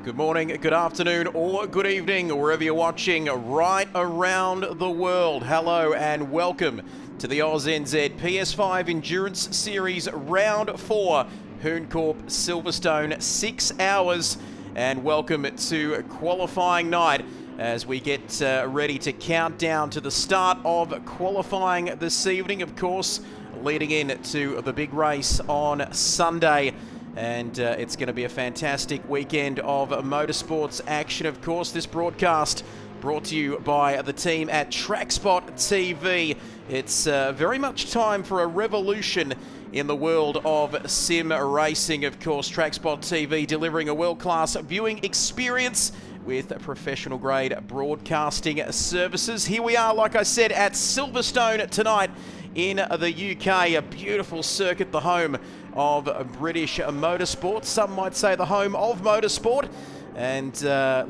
Good morning, good afternoon, or good evening, wherever you're watching right around the world. Hello and welcome to the AUSNZ PS5 Endurance Series Round 4, Hooncorp, Silverstone, 6 hours. And welcome to qualifying night as we get ready to count down to the start of qualifying this evening, of course, leading in to the big race on Sunday. And it's going to be a fantastic weekend of motorsports action, of course. This broadcast brought to you by the team at TrackSpot TV. It's very much time for a revolution in the world of sim racing, of course. TrackSpot TV delivering a world-class viewing experience with professional-grade broadcasting services. Here we are, like I said, at Silverstone tonight in the UK, a beautiful circuit, the home of British motorsport. Some might say the home of motorsport. And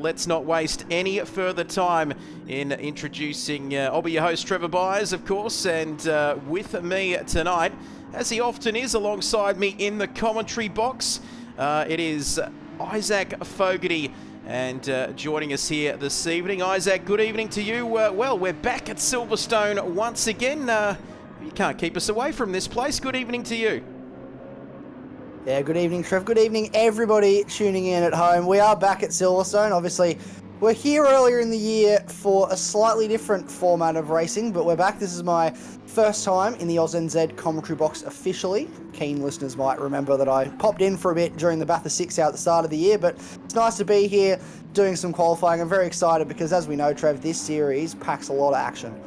let's not waste any further time in introducing, I'll be your host, Trevor Byers, of course, and with me tonight, as he often is, alongside me in the commentary box, it is Isaac Fogarty. And joining us here this evening, Isaac, good evening to you. Well, we're back at Silverstone once again. You can't keep us away from this place. Good evening to you. Yeah, good evening, Trev. Good evening, everybody tuning in at home. We are back at Silverstone. Obviously, we're here earlier in the year for a slightly different format of racing, but we're back. This is my first time in the AUSNZ commentary box officially. Keen listeners might remember that I popped in for a bit during the Bathurst 6 out at the start of the year, but it's nice to be here doing some qualifying. I'm very excited because, as we know, Trev, this series packs a lot of action.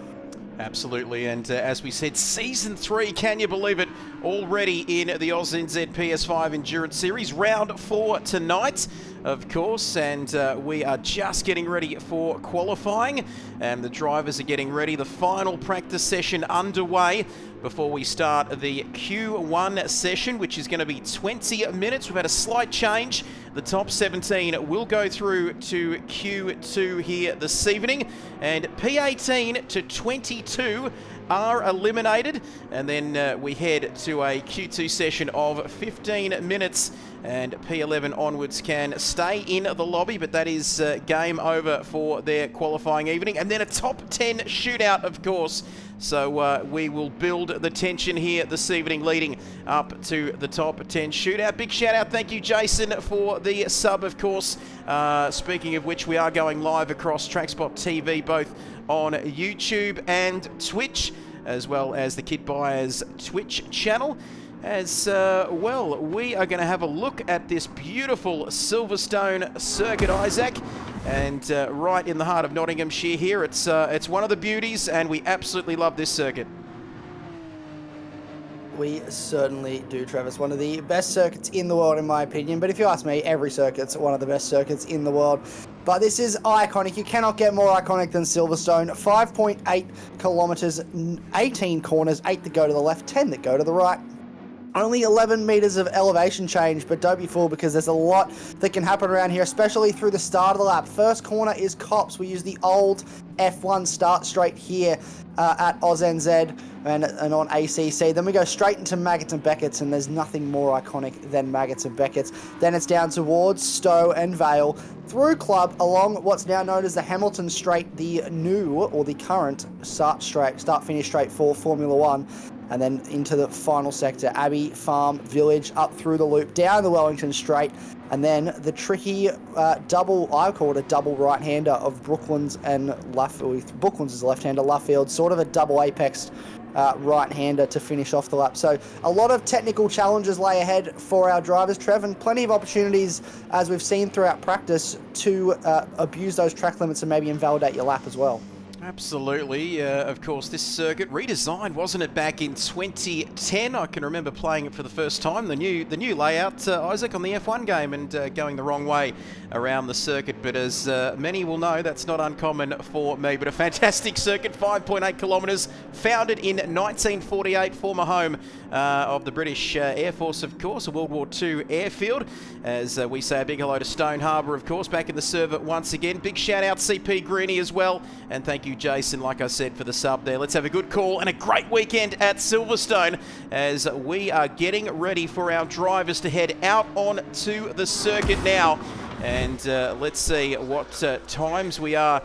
Absolutely, and as we said, Season 3, can you believe it, already in the AUSNZ PS5 Endurance Series, Round 4 tonight, of course, and we are just getting ready for qualifying, and the drivers are getting ready. The final practice session underway before we start the Q1 session, which is going to be 20 minutes. We've had a slight change. The top 17 will go through to Q2 here this evening, and P18 to 22 are eliminated, and then we head to a Q2 session of 15 minutes, and P11 onwards can stay in the lobby, but that is game over for their qualifying evening. And then a top 10 shootout, of course. So we will build the tension here this evening leading up to the top 10 shootout. Big shout out, thank you Jason for the sub, of course. Speaking of which, we are going live across TrackSpot TV, both on YouTube and Twitch, as well as the Kidbyers Twitch channel. As well, we are going to have a look at this beautiful Silverstone circuit, Isaac, and right in the heart of Nottinghamshire here. It's one of the beauties, and we absolutely love this circuit. We certainly do, Trevor. It's one of the best circuits in the world, in my opinion. But if you ask me, every circuit's one of the best circuits in the world. But this is iconic. You cannot get more iconic than Silverstone. 5.8 kilometres, 18 corners, 8 that go to the left, 10 that go to the right. Only 11 metres of elevation change, but don't be fooled because there's a lot that can happen around here, especially through the start of the lap. First corner is Cops. We use the old F1 start straight here at AUSNZ and on ACC. Then we go straight into Maggots and Beckett's, and there's nothing more iconic than Maggots and Beckett's. Then it's down towards Stowe and Vale, through Club, along what's now known as the Hamilton Straight, the new, or the current start-finish straight for Formula One. And then into the final sector, Abbey Farm Village, up through the loop, down the Wellington Straight, and then the tricky double, I call it a double right-hander of Brooklands and Luffield. Brooklands is a left-hander, Luffield, sort of a double apex right-hander to finish off the lap. So a lot of technical challenges lay ahead for our drivers, Trev, and plenty of opportunities, as we've seen throughout practice, to abuse those track limits and maybe invalidate your lap as well. Absolutely. Of course, this circuit redesigned, wasn't it, back in 2010? I can remember playing it for the first time. The new layout, Isaac, on the F1 game, and going the wrong way around the circuit. But as many will know, that's not uncommon for me. But a fantastic circuit, 5.8 kilometres, founded in 1948, former home of the British Air Force, of course, a World War II airfield. As we say a big hello to Stone Harbour, of course, back in the server once again. Big shout out CP Greeny as well, and thank you Jason, like I said, for the sub there. Let's have a good call and a great weekend at Silverstone as we are getting ready for our drivers to head out onto the circuit now. And let's see what times we are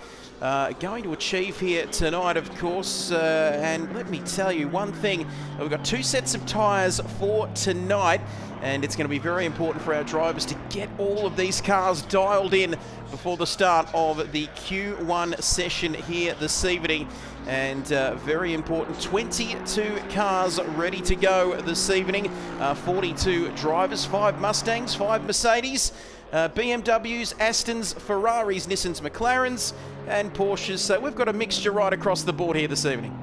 going to achieve here tonight, of course. And let me tell you one thing, we've got 2 sets of tyres for tonight, and it's going to be very important for our drivers to get all of these cars dialed in before the start of the Q1 session here this evening. And very important, 22 cars ready to go this evening, 42 drivers, 5 Mustangs, 5 Mercedes, BMWs, Astons, Ferraris, Nissans, McLarens and Porsches. So we've got a mixture right across the board here this evening.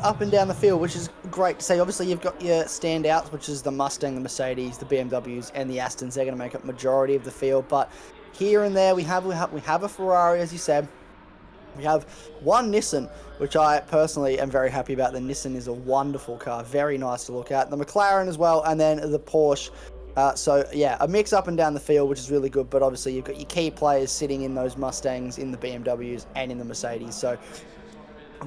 Up and down the field, which is great to see. Obviously, you've got your standouts, which is the Mustang, the Mercedes, the BMWs, and the Astons. They're going to make up majority of the field. But here and there, we have a Ferrari, as you said. We have one Nissan, which I personally am very happy about. The Nissan is a wonderful car, very nice to look at. The McLaren as well, and then the Porsche. So yeah, a mix up and down the field, which is really good. But obviously, you've got your key players sitting in those Mustangs, in the BMWs, and in the Mercedes. So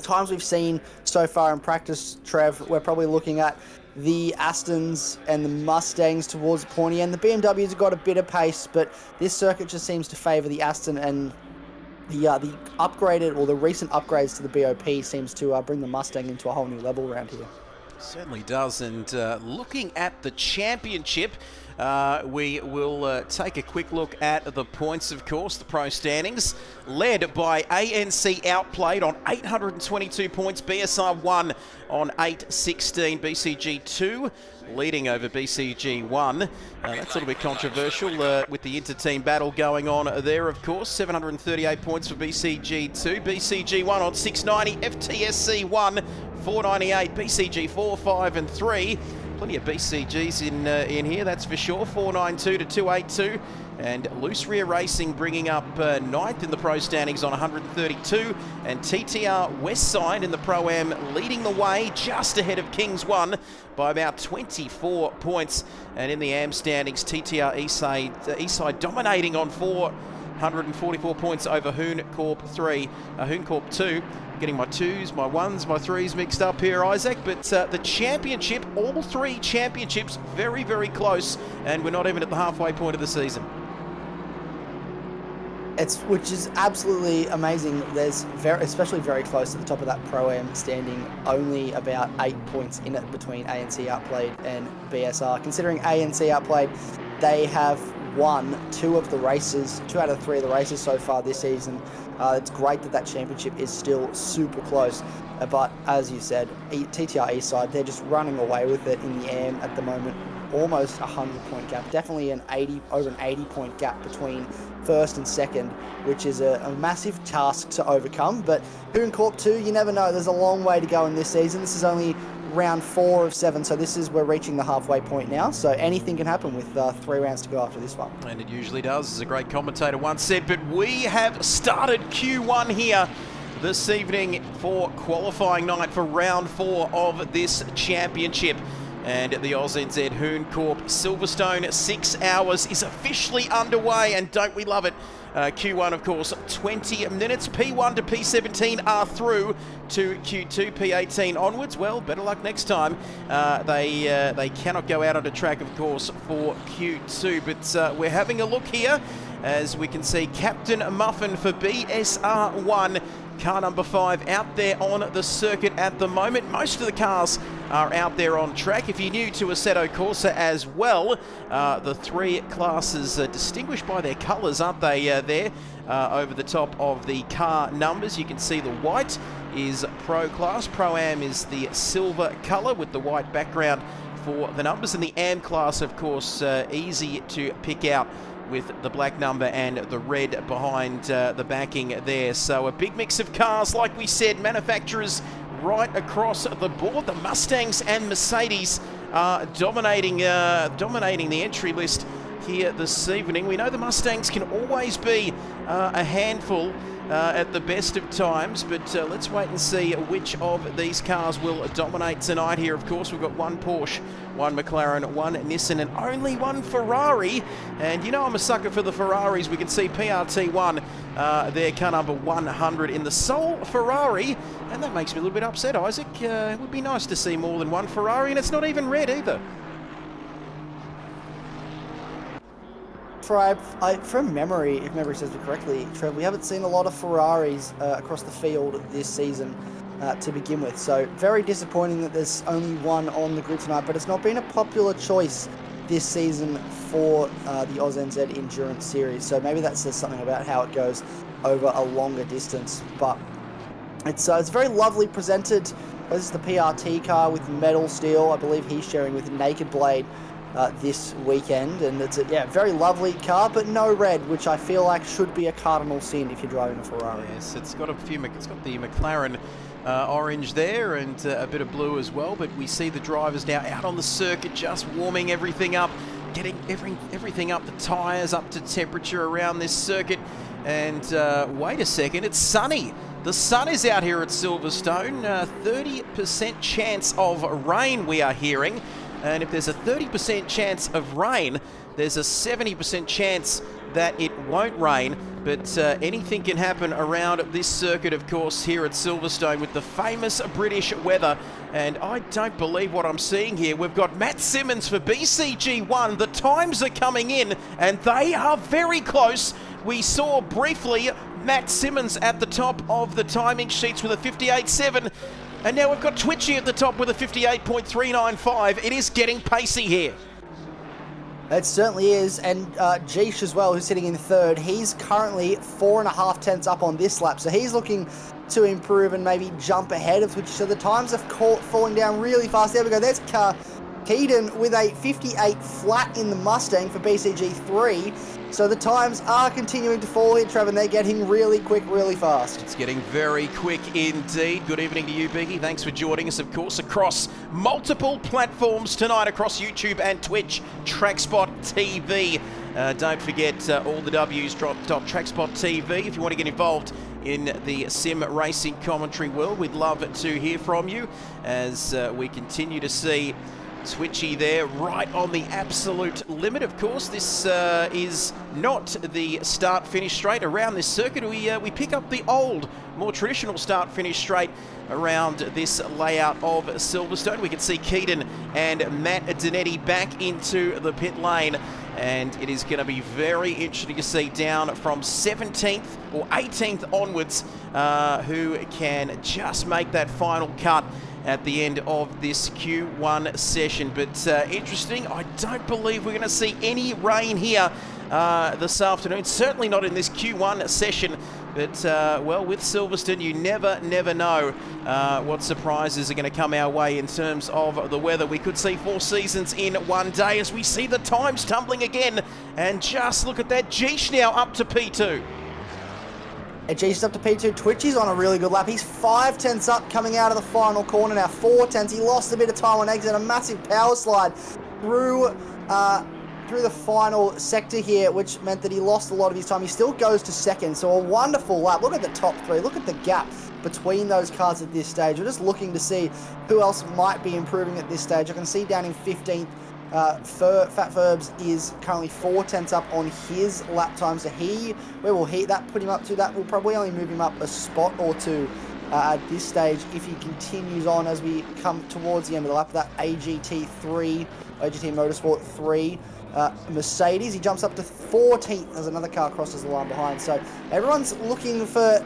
times we've seen so far in practice, Trev, we're probably looking at the Astons and the Mustangs towards the pointy end. The BMWs have got a bit of pace, but this circuit just seems to favour the Aston, and the upgraded, or the recent upgrades to the BOP seems to bring the Mustang into a whole new level around here. Certainly does. And looking at the championship, we will take a quick look at the points, of course, the pro standings. Led by ANC Outplayed on 822 points, BSR 1 on 816, BCG 2 leading over BCG 1. That's a little bit controversial with the inter-team battle going on there, of course. 738 points for BCG 2, BCG 1 on 690, FTSC 1 498, BCG 4, 5 and 3. Plenty of BCGs in here, that's for sure. 492 to 282. And Loose Rear Racing bringing up 9th in the pro standings on 132. And TTR Westside in the Pro-Am leading the way just ahead of Kings 1 by about 24 points. And in the AM standings, TTR Eastside dominating on 444 points over Hooncorp 2. Getting my 2s, my 1s, my 3s mixed up here, Isaac. But the championship, all 3 championships, very, very close. And we're not even at the halfway point of the season. Which is absolutely amazing. There's especially very close to the top of that Pro-Am standing, only about 8 points in it between ANC Outplayed and BSR. Considering ANC Outplayed, they have won 2 of the races, 2 out of 3 of the races so far this season. It's great that championship is still super close. But as you said, TTR Eastside, they're just running away with it in the AM at the moment. Almost 100-point gap, definitely over an 80-point gap between first and second, which is a massive task to overcome. But Hooncorp 2, you never know. There's a long way to go in this season. This is only round 4 of 7, so we're reaching the halfway point now. So anything can happen with 3 rounds to go after this one. And it usually does, as a great commentator once said. But we have started Q1 here this evening for qualifying night for round 4 of this championship. And the AUSNZ Hooncorp Silverstone 6 hours is officially underway, and don't we love it? Q1, of course, 20 minutes. P1 to P17 are through to Q2, P18 onwards. Well, better luck next time. They cannot go out on the track, of course, for Q2. But we're having a look here, as we can see Captain Muffin for BSR1. Car number 5 out there on the circuit at the moment. Most of the cars are out there on track. If you're new to Assetto Corsa as well, the 3 classes are distinguished by their colours, aren't they, there over the top of the car numbers. You can see the white is Pro class. Pro-Am is the silver colour with the white background for the numbers. And the Am class, of course, easy to pick out with the black number and the red behind the backing there. So a big mix of cars, like we said, manufacturers right across the board. The Mustangs and Mercedes are dominating the entry list here this evening. We know the Mustangs can always be a handful at the best of times, but let's wait and see which of these cars will dominate tonight here. Of course, we've got one Porsche, one McLaren, one Nissan, and only one Ferrari. And you know I'm a sucker for the Ferraris. We can see PRT1 their car number 100 in the sole Ferrari, and that makes me a little bit upset, Isaac. It would be nice to see more than one Ferrari, and it's not even red either. From memory, if memory serves me correctly, Trev, we haven't seen a lot of Ferraris across the field this season to begin with. So very disappointing that there's only one on the grid tonight, but it's not been a popular choice this season for the AUSNZ Endurance Series. So maybe that says something about how it goes over a longer distance. But it's very lovely presented. This is the PRT car with metal steel. I believe he's sharing with Naked Blade this weekend, and it's a very lovely car, but no red, which I feel like should be a cardinal sin if you're driving a Ferrari. Yes, it's got it's got the McLaren orange there and a bit of blue as well, but we see the drivers now out on the circuit just warming everything up, getting everything up, the tyres up to temperature around this circuit. And wait a second, it's sunny. The sun is out here at Silverstone. 30% chance of rain we are hearing. And if there's a 30% chance of rain, there's a 70% chance that it won't rain. But anything can happen around this circuit, of course, here at Silverstone with the famous British weather. And I don't believe what I'm seeing here. We've got Matt Simmons for BCG1. The times are coming in, and they are very close. We saw briefly Matt Simmons at the top of the timing sheets with a 58.7. And now we've got Twitchy at the top with a 58.395. It is getting pacey here. It certainly is. And Jeesh as well, who's sitting in third, he's currently 4.5 tenths up on this lap. So he's looking to improve and maybe jump ahead of Twitchy. So the times have falling down really fast. There we go. There's Keaton with a 58 flat in the Mustang for BCG3. So the times are continuing to fall here, Trevor, and they're getting really quick, really fast. It's getting very quick indeed. Good evening to you, Biggie. Thanks for joining us, of course, across multiple platforms tonight, across YouTube and Twitch, Trackspot TV. Don't forget all the W's .Trackspot TV if you want to get involved in the sim racing commentary world. We'd love to hear from you as we continue to see Twitchy there right on the absolute limit. Of course, this is not the start-finish straight around this circuit. We pick up the old, more traditional start-finish straight around this layout of Silverstone. We can see Keaton and Matt Dinetti back into the pit lane, and it is going to be very interesting to see down from 17th or 18th onwards who can just make that final cut at the end of this Q1 session. But interesting, I don't believe we're going to see any rain here this afternoon, certainly not in this Q1 session. But, well, with Silverstone, you never know what surprises are going to come our way in terms of the weather. We could see 4 seasons in one day as we see the times tumbling again. And just look at that, Jeesh now up to P2. Jeesh up to P2. Twitchy's on a really good lap. He's 5 tenths up coming out of the final corner now. 4 tenths. He lost a bit of time on exit. A massive power slide through the final sector here, which meant that he lost a lot of his time. He still goes to second. So a wonderful lap. Look at the top 3. Look at the gap between those cars at this stage. We're just looking to see who else might be improving at this stage. I can see down in 15th, Fat Ferbs is currently 4 tenths up on his lap time. So where will that put him up to? That will probably only move him up a spot or 2 at this stage if he continues on as we come towards the end of the lap. That AGT Motorsport 3 Mercedes, he jumps up to 14th as another car crosses the line behind. So everyone's looking for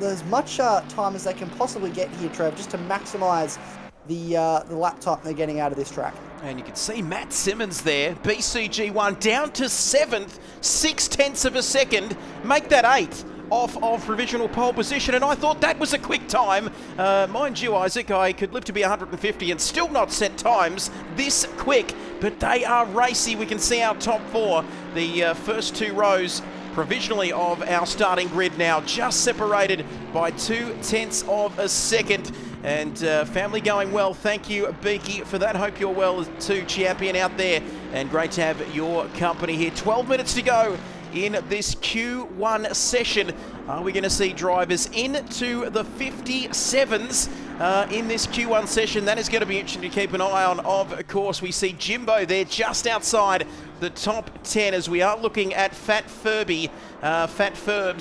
as much time as they can possibly get here, Trev, just to maximise the lap time they're getting out of this track. And you can see Matt Simmons there, BCG1 down to 7th, 6 tenths of a second, make that 8th off of provisional pole position, and I thought that was a quick time. Mind you, Isaac, I could live to be 150 and still not set times this quick, but they are racy. We can see our top 4, the first 2 rows provisionally of our starting grid now, just separated by 2 tenths of a second. And family going well. Thank you, Beaky, for that. Hope you're well too, champion out there. And great to have your company here. 12 minutes to go in this Q1 session. Are we going to see drivers into the 57s in this Q1 session? That is going to be interesting to keep an eye on. Of course, we see Jimbo there just outside the top 10 as we are looking at Fat Ferbs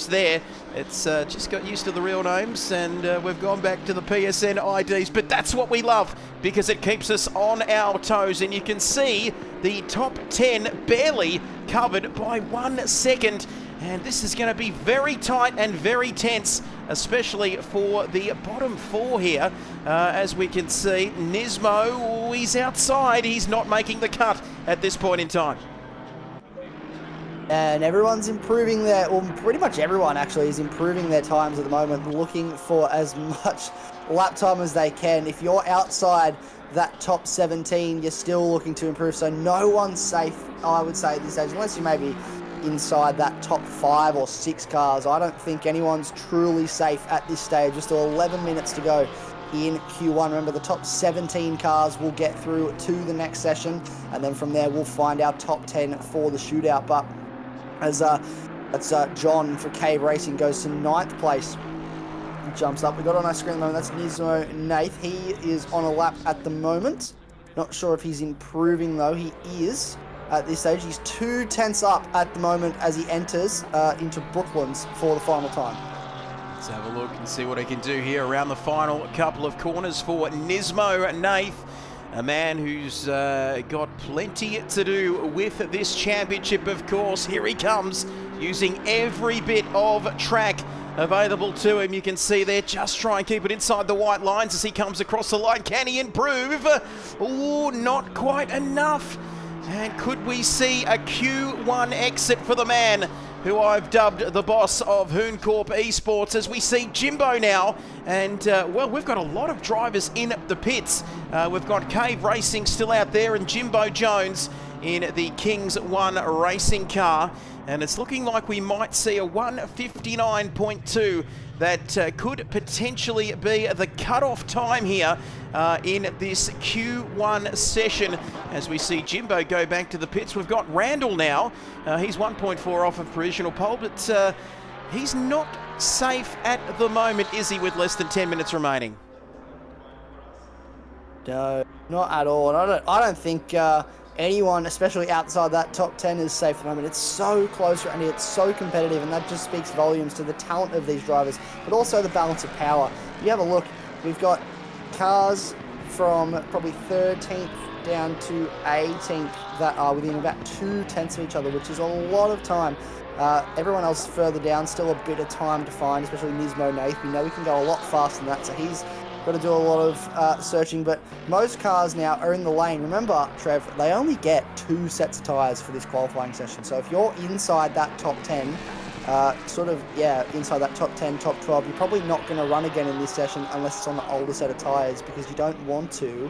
there. It's just got used to the real names, and we've gone back to the PSN IDs, but that's what we love because it keeps us on our toes, and you can see the top 10 barely covered by 1 second. And this is going to be very tight and very tense, especially for the bottom 4 here. As we can see, Nismo, he's outside. He's not making the cut at this point in time. And everyone's improving their, well, pretty much everyone actually is improving their times at the moment, looking for as much lap time as they can. If you're outside that top 17, you're still looking to improve. So no one's safe, I would say, at this stage, unless you maybe inside that top 5 or 6 cars. I don't think anyone's truly safe at this stage. Just 11 minutes to go in Q1. Remember, the top 17 cars will get through to the next session, and then from there we'll find our top 10 for the shootout. But as that's John for Cave Racing goes to 9th place. He jumps up. We got on our screen at the moment. That's Nismo Nath. He is on a lap at the moment. Not sure if he's improving though. He is. At this stage, he's 2 tenths up at the moment as he enters into Brooklands for the final time. Let's have a look and see what he can do here around the final couple of corners for Nismo Nath, a man who's got plenty to do with this championship, of course. Here he comes, using every bit of track available to him. You can see there, just try and keep it inside the white lines as he comes across the line. Can he improve? Oh, not quite enough. And could we see a Q1 exit for the man who I've dubbed the boss of Hooncorp Esports, as we see Jimbo now? And, well, we've got a lot of drivers in the pits. We've got Cave Racing still out there and Jimbo Jones in the Kings 1 racing car. And it's looking like we might see a 1:59.2 that could potentially be the cut-off time here in this Q1 session. As we see Jimbo go back to the pits, we've got Randall now. He's 1.4 off of provisional pole, but he's not safe at the moment, is he, with less than 10 minutes remaining? No, not at all. And I don't think anyone, especially outside that top 10, is safe at the moment. It's so close and it's so competitive, and that just speaks volumes to the talent of these drivers, but also the balance of power. If you have a look, we've got cars from probably 13th down to 18th that are within about 2 tenths of each other, which is a lot of time. Everyone else further down, still a bit of time to find, especially Nismo Nath. We know we can go a lot faster than that, so he's got to do a lot of searching, but most cars now are in the lane. Remember, Trev, they only get 2 sets of tyres for this qualifying session, so if you're inside that top 10, inside that top 10, top 12, you're probably not going to run again in this session unless it's on the older set of tyres, because you don't want to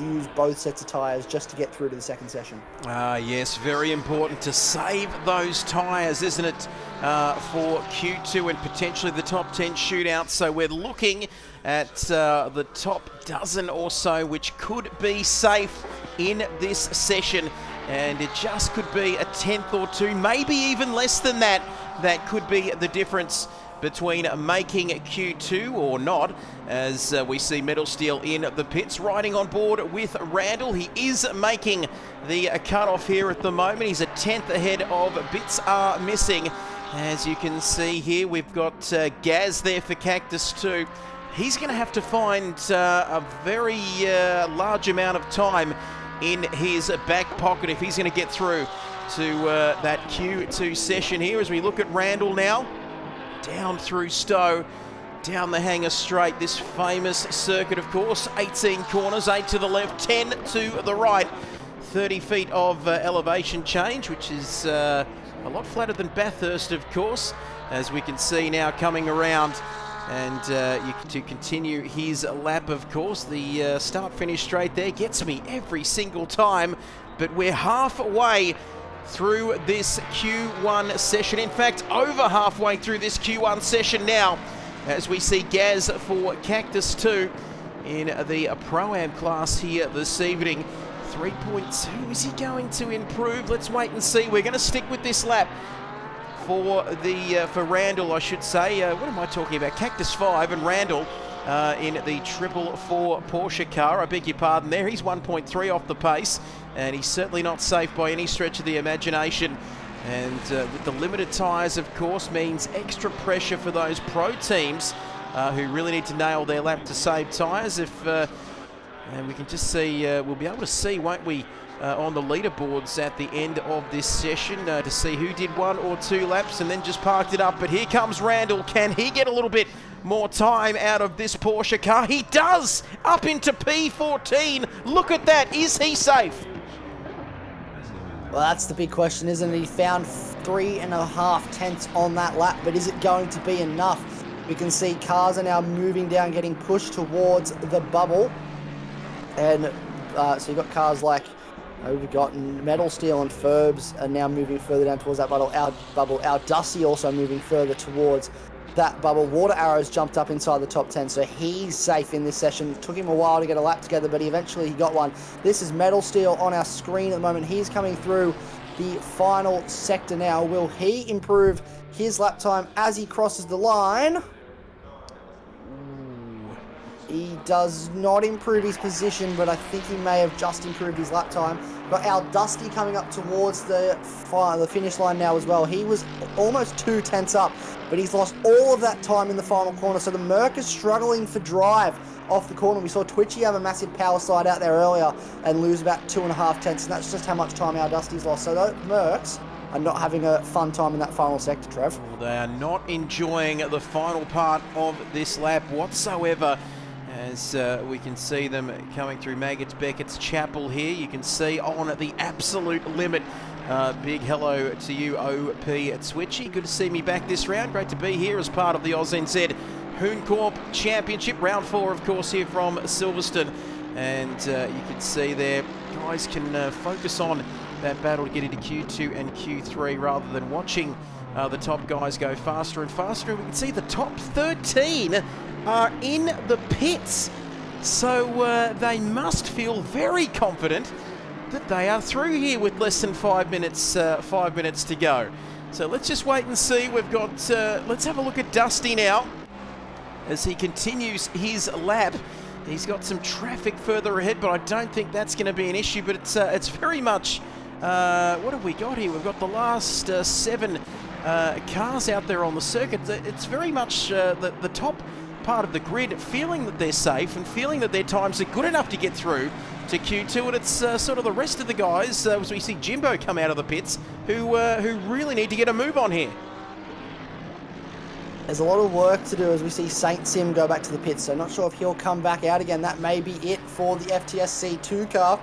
use both sets of tyres just to get through to the second session. Yes, very important to save those tyres, isn't it, for Q2 and potentially the top 10 shootout. So we're looking at the top dozen or so, which could be safe in this session. And it just could be a 10th or 2, maybe even less than that. That could be the difference between making Q2 or not, as we see Metal Steel in the pits, riding on board with Randall. He is making the cut-off here at the moment. He's a 10th ahead of Bits Are Missing. As you can see here, we've got Gaz there for Cactus 2. He's going to have to find a very large amount of time in his back pocket if he's going to get through to that Q2 session here. As we look at Randall now, down through Stowe, down the Hangar Straight, this famous circuit, of course. 18 corners, 8 to the left, 10 to the right. 30 feet of elevation change, which is a lot flatter than Bathurst, of course, as we can see now coming around. And to continue his lap, of course, the start-finish straight there gets me every single time, but we're halfway through this Q1 session. In fact, over halfway through this Q1 session now, as we see Gaz for Cactus 2 in the Pro-Am class here this evening. 3.2, is he going to improve? Let's wait and see. We're going to stick with this lap. for Randall, I should say. What am I talking about? Cactus 5 and Randall in the 444 Porsche car. I beg your pardon there. He's 1.3 off the pace, and he's certainly not safe by any stretch of the imagination. And with the limited tyres, of course, means extra pressure for those pro teams who really need to nail their lap to save tyres. And we can just see, we'll be able to see, won't we, on the leaderboards at the end of this session to see who did 1 or 2 laps and then just parked it up. But here comes Randall. Can he get a little bit more time out of this Porsche car? He does! Up into P14. Look at that. Is he safe? Well, that's the big question, isn't it? He found 3.5 tenths on that lap, but is it going to be enough? We can see cars are now moving down, getting pushed towards the bubble. And so you've got cars like, we've got Metal Steel and Ferbs are now moving further down towards that bubble. Our Dusty also moving further towards that bubble. Water Arrows jumped up inside the top 10, so he's safe in this session. It took him a while to get a lap together, but eventually he got one. This is Metal Steel on our screen at the moment. He's coming through the final sector now. Will he improve his lap time as he crosses the line? He does not improve his position, but I think he may have just improved his lap time. We've got our Dusty coming up towards the finish line now as well. He was almost 2 tenths up, but he's lost all of that time in the final corner. So the Merc is struggling for drive off the corner. We saw Twitchy have a massive power slide out there earlier and lose about 2.5 tenths, and that's just how much time our Dusty's lost. So those Mercs are not having a fun time in that final sector, Trev. Well, they are not enjoying the final part of this lap whatsoever. As we can see them coming through Maggots Beckett's Chapel here. You can see on at the absolute limit. Big hello to you, OP Switchy. Good to see me back this round. Great to be here as part of the AUSNZ Hooncorp Championship. Round 4, of course, here from Silverstone. And you can see there, guys can focus on that battle to get into Q2 and Q3 rather than watching the top guys go faster and faster. And we can see the top 13 are in the pits, so they must feel very confident that they are through here with less than 5 minutes to go. So let's just wait and see. We've got let's have a look at Dusty now as he continues his lap. He's got some traffic further ahead, but I don't think that's going to be an issue. But it's very much what have we got here? We've got the last 7 cars out there on the circuit. It's very much the top part of the grid feeling that they're safe and feeling that their times are good enough to get through to Q2, and it's sort of the rest of the guys as we see Jimbo come out of the pits who really need to get a move on here. There's a lot of work to do as we see Saint Sim go back to the pits, so not sure if he'll come back out again. That may be it for the FTSC2 car.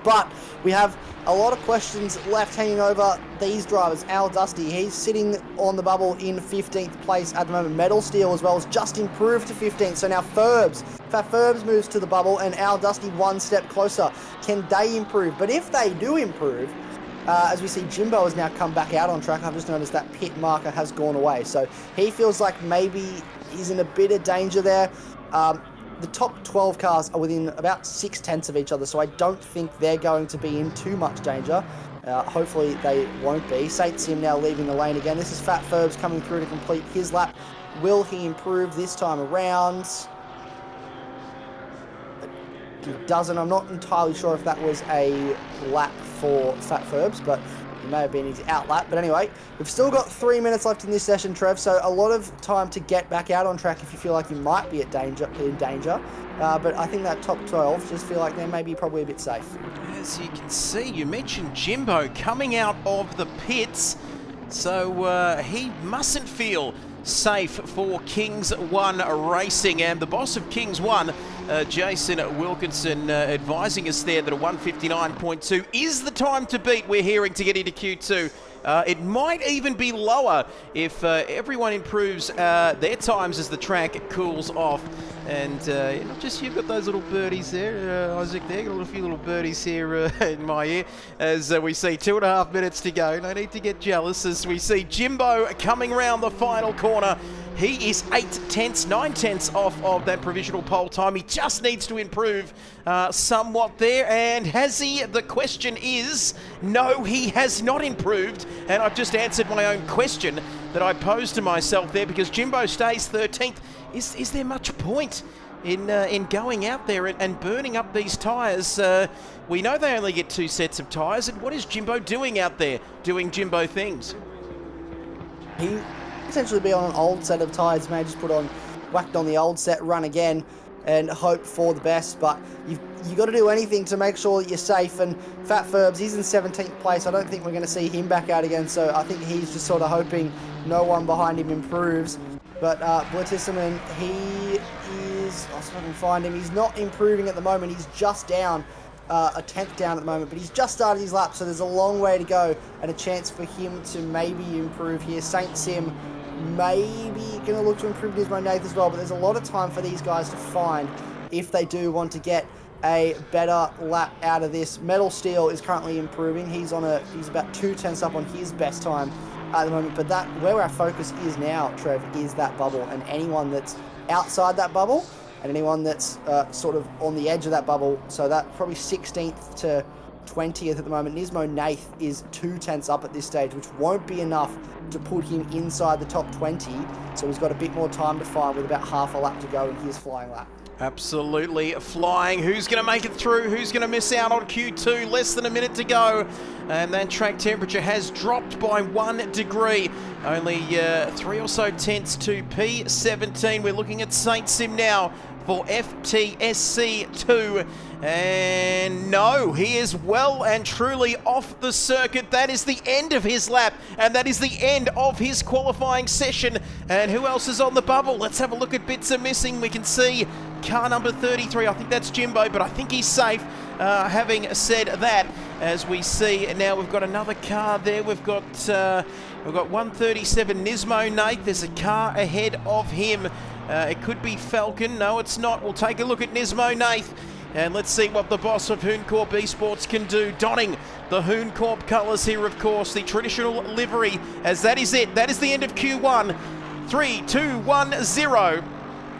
But we have a lot of questions left hanging over these drivers. Al Dusty, he's sitting on the bubble in 15th place at the moment. Metal Steel as well has just improved to 15th. So now Fat Ferbs moves to the bubble and Al Dusty 1 step closer. Can they improve? But if they do improve, as we see Jimbo has now come back out on track. I've just noticed that pit marker has gone away. So he feels like maybe he's in a bit of danger there. The top 12 cars are within about 6 tenths of each other, so I don't think they're going to be in too much danger. Hopefully they won't be. Saint Sim now leaving the lane again. This is Fat Ferbs coming through to complete his lap. Will he improve this time around? He doesn't. I'm not entirely sure if that was a lap for Fat Ferbs, but it may have been his out lap. But anyway, we've still got 3 minutes left in this session, Trev, so a lot of time to get back out on track if you feel like you might be in danger. But I think that top 12 just feel like they're maybe probably a bit safe. As you can see, you mentioned Jimbo coming out of the pits, so he mustn't feel safe for Kings 1 Racing, and the boss of Kings 1, Jason Wilkinson, advising us there that a 159.2 is the time to beat, we're hearing, to get into Q2. It might even be lower if everyone improves their times as the track cools off. And not just you've got those little birdies there, Isaac there, got a few little birdies here in my ear as we see 2.5 minutes to go. No need to get jealous as we see Jimbo coming round the final corner. He is 9/10 off of that provisional pole time. He just needs to improve somewhat there. And has he? The question is, no, he has not improved. And I've just answered my own question that I posed to myself there, because Jimbo stays 13th. Is there much point in going out there and burning up these tyres? We know they only get 2 sets of tyres. And what is Jimbo doing out there, doing Jimbo things? He essentially be on an old set of tyres, may just whacked on the old set, run again, and hope for the best. But you've got to do anything to make sure that you're safe. And Fat Ferbs, he's in 17th place. I don't think we're going to see him back out again. So I think he's just sort of hoping no one behind him improves. But Blittisserman, he is, I'll see if I can find him. He's not improving at the moment. He's just down, a 10th down at the moment, but he's just started his lap, so there's a long way to go and a chance for him to maybe improve here. Saint Sim maybe going to look to improve Nismo Nath as well, but there's a lot of time for these guys to find if they do want to get a better lap out of this. Metal Steel is currently improving. He's about 2/10 up on his best time at the moment, but where our focus is now, Trev, is that bubble, and anyone that's outside that bubble and anyone that's sort of on the edge of that bubble, so that probably 16th to 20th at the moment. Nismo Nath is 2/10 up at this stage, which won't be enough to put him inside the top 20, so he's got a bit more time to find with about half a lap to go in his flying lap. Absolutely flying. Who's going to make it through? Who's going to miss out on Q2? Less than a minute to go. And that track temperature has dropped by 1 degree. Only 3 or so tenths to P17. We're looking at Saint Sim now for FTSC2. And no, he is well and truly off the circuit. That is the end of his lap, and that is the end of his qualifying session. And who else is on the bubble? Let's have a look at bits are missing. We can see car number 33. I think that's Jimbo, but I think he's safe. Having said that, as we see now, we've got another car there. We've got 137 Nismo Nath. There's a car ahead of him. It could be Falcon. No, it's not. We'll take a look at Nismo Nath. And let's see what the boss of Hooncorp Esports can do. Donning the Hooncorp colours here, of course, the traditional livery, as that is it. That is the end of Q1. 3, 2, 1, 0.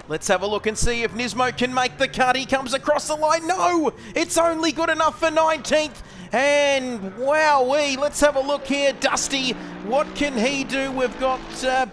Let's have a look and see if Nismo can make the cut. He comes across the line. No, it's only good enough for 19th. And wowee, let's have a look here. Dusty, what can he do? We've got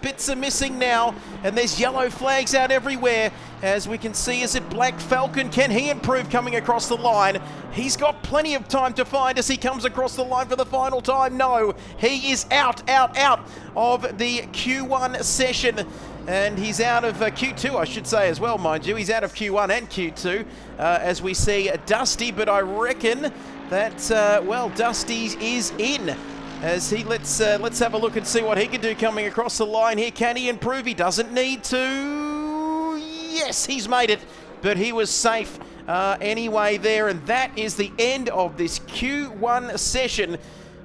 bits are missing now, and there's yellow flags out everywhere. As we can see, is it Black Falcon? Can he improve coming across the line? He's got plenty of time to find as he comes across the line for the final time. No, he is out of the Q1 session. And he's out of Q2, I should say, as well, mind you. He's out of Q1 and Q2, as we see Dusty. But I reckon that, well, Dusty is in. As he let's have a look and see what he can do coming across the line here. Can he improve? He doesn't need to. Yes, he's made it, but he was safe anyway there. And that is the end of this Q1 session.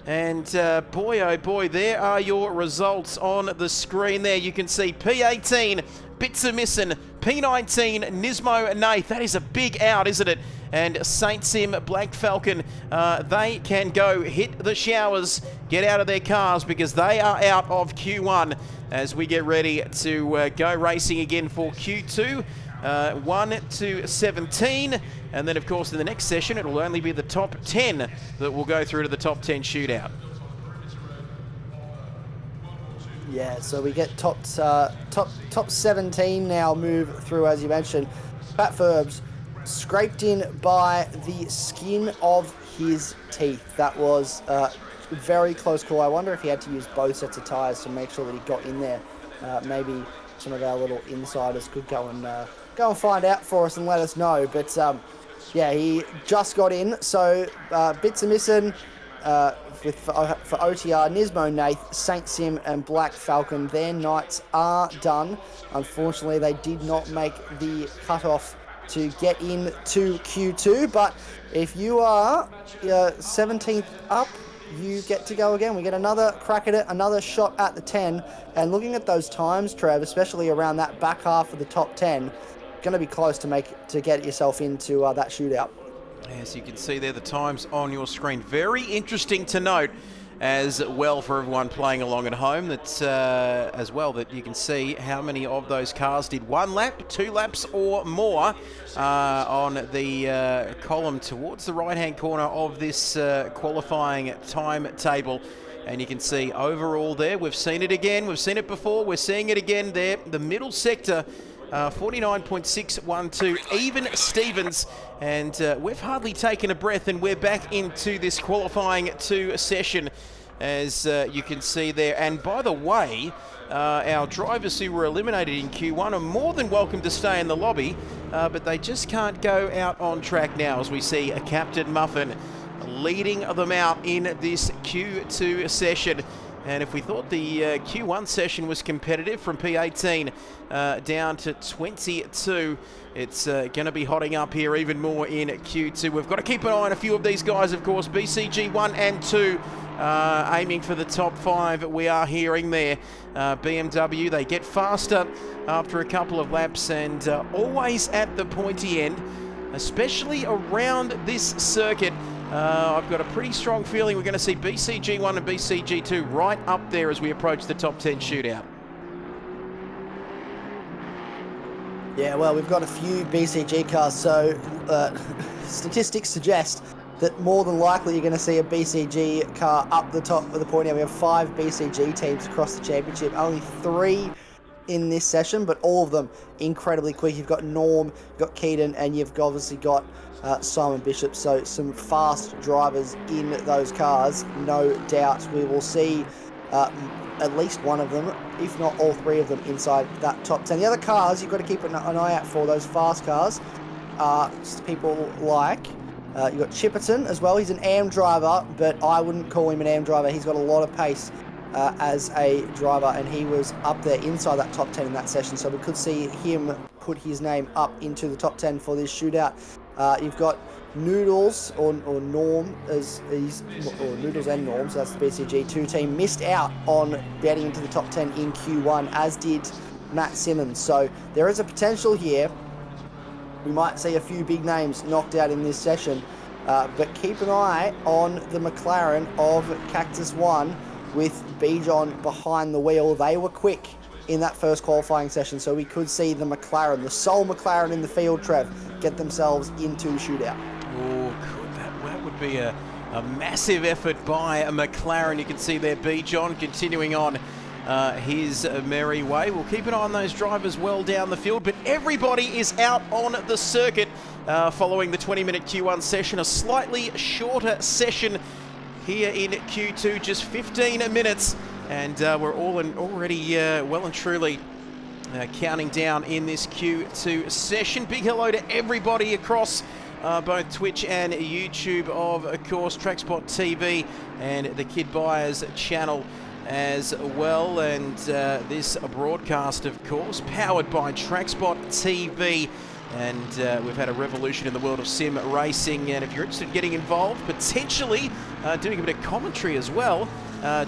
And boy, oh boy, there are your results on the screen there. You can see P18, bits are missing. P19, Nismo Nath. That is a big out, isn't it? And Saint Sim, Black Falcon, they can go hit the showers, get out of their cars, because they are out of Q1 as we get ready to go racing again for Q2. 1 to 17, and then of course in the next session it will only be the top 10 that will go through to the top 10 shootout. Yeah, so we get top 17 now move through, as you mentioned. Fat Ferbs scraped in by the skin of his teeth. That was a very close call. I wonder if he had to use both sets of tyres to make sure that he got in there. Maybe some of our little insiders could go and find out for us and let us know. But yeah, he just got in, so bits are missing for OTR. Nismo Nath, Saint Sim and Black Falcon, their nights are done. Unfortunately, they did not make the cutoff to get into Q2, but if you are 17th up, you get to go again. We get another crack at it, another shot at the 10, and looking at those times, Trev, especially around that back half of the top 10, going to be close to get yourself into that shootout. As you can see there, the times on your screen. Very interesting to note as well for everyone playing along at home, that as well, that you can see how many of those cars did 1 lap, 2 laps or more on the column towards the right-hand corner of this qualifying timetable. And you can see overall there, we've seen it again, we've seen it before, we're seeing it again there. The middle sector, 49.612, even Stevens, and we've hardly taken a breath, and we're back into this qualifying 2 session, as you can see there. And by the way, our drivers who were eliminated in Q1 are more than welcome to stay in the lobby, but they just can't go out on track now, as we see a Captain Muffin leading them out in this Q2 session. And if we thought the Q1 session was competitive from P18 down to 22, it's going to be hotting up here even more in Q2. We've got to keep an eye on a few of these guys, of course. BCG 1 and 2 aiming for the top 5, we are hearing there. BMW, they get faster after a couple of laps, and always at the pointy end, especially around this circuit. I've got a pretty strong feeling we're going to see BCG 1 and BCG 2 right up there as we approach the top 10 shootout. Yeah, well, we've got a few BCG cars, so statistics suggest that more than likely you're going to see a BCG car up the top of the point. Now we have 5 BCG teams across the championship, only 3 in this session, but all of them incredibly quick. You've got Norm, you've got Keaton, and you've obviously got Simon Bishop, so some fast drivers in those cars. No doubt we will see at least one of them, if not all 3 of them, inside that top 10. The other cars you've got to keep an eye out for, those fast cars, people like, you've got Chipperton as well. He's an AM driver, but I wouldn't call him an AM driver. He's got a lot of pace as a driver, and he was up there inside that top 10 in that session, so we could see him put his name up into the top 10 for this shootout. You've got Noodles or Norm, or Noodles and Norm, so that's the BCG 2 team, missed out on getting into the top 10 in Q1, as did Matt Simmons. So there is a potential here. We might see a few big names knocked out in this session, but keep an eye on the McLaren of Cactus 1 with Bijan behind the wheel. They were quick in that first qualifying session, so we could see the McLaren, the sole McLaren in the field, Trev, get themselves into shootout. Oh, that would be a massive effort by a McLaren. You can see there Bijan continuing on his merry way. We'll keep an eye on those drivers well down the field, but everybody is out on the circuit following the 20-minute Q1 session. A slightly shorter session here in Q2, just 15 minutes, and we're already well and truly counting down in this Q2 session. Big hello to everybody across both Twitch and YouTube, of course, Trackspot TV and the Kidbyers channel as well. And this broadcast, of course, powered by Trackspot TV. And we've had a revolution in the world of sim racing. And if you're interested in getting involved, potentially doing a bit of commentary as well,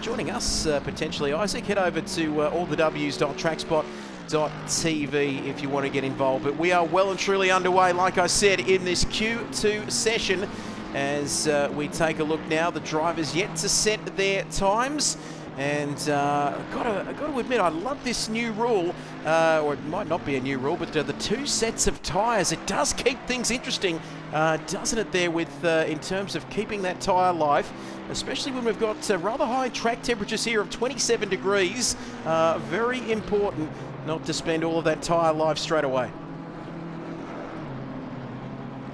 joining us potentially, Isaac, head over to allthews.trackspot.tv if you want to get involved. But we are well and truly underway, like I said, in this Q2 session, as we take a look now. The drivers yet to set their times. And I've got to admit, I love this new rule, or it might not be a new rule, but the 2 sets of tyres. It does keep things interesting, doesn't it, there, with in terms of keeping that tyre life, especially when we've got rather high track temperatures here of 27 degrees. Very important not to spend all of that tyre life straight away.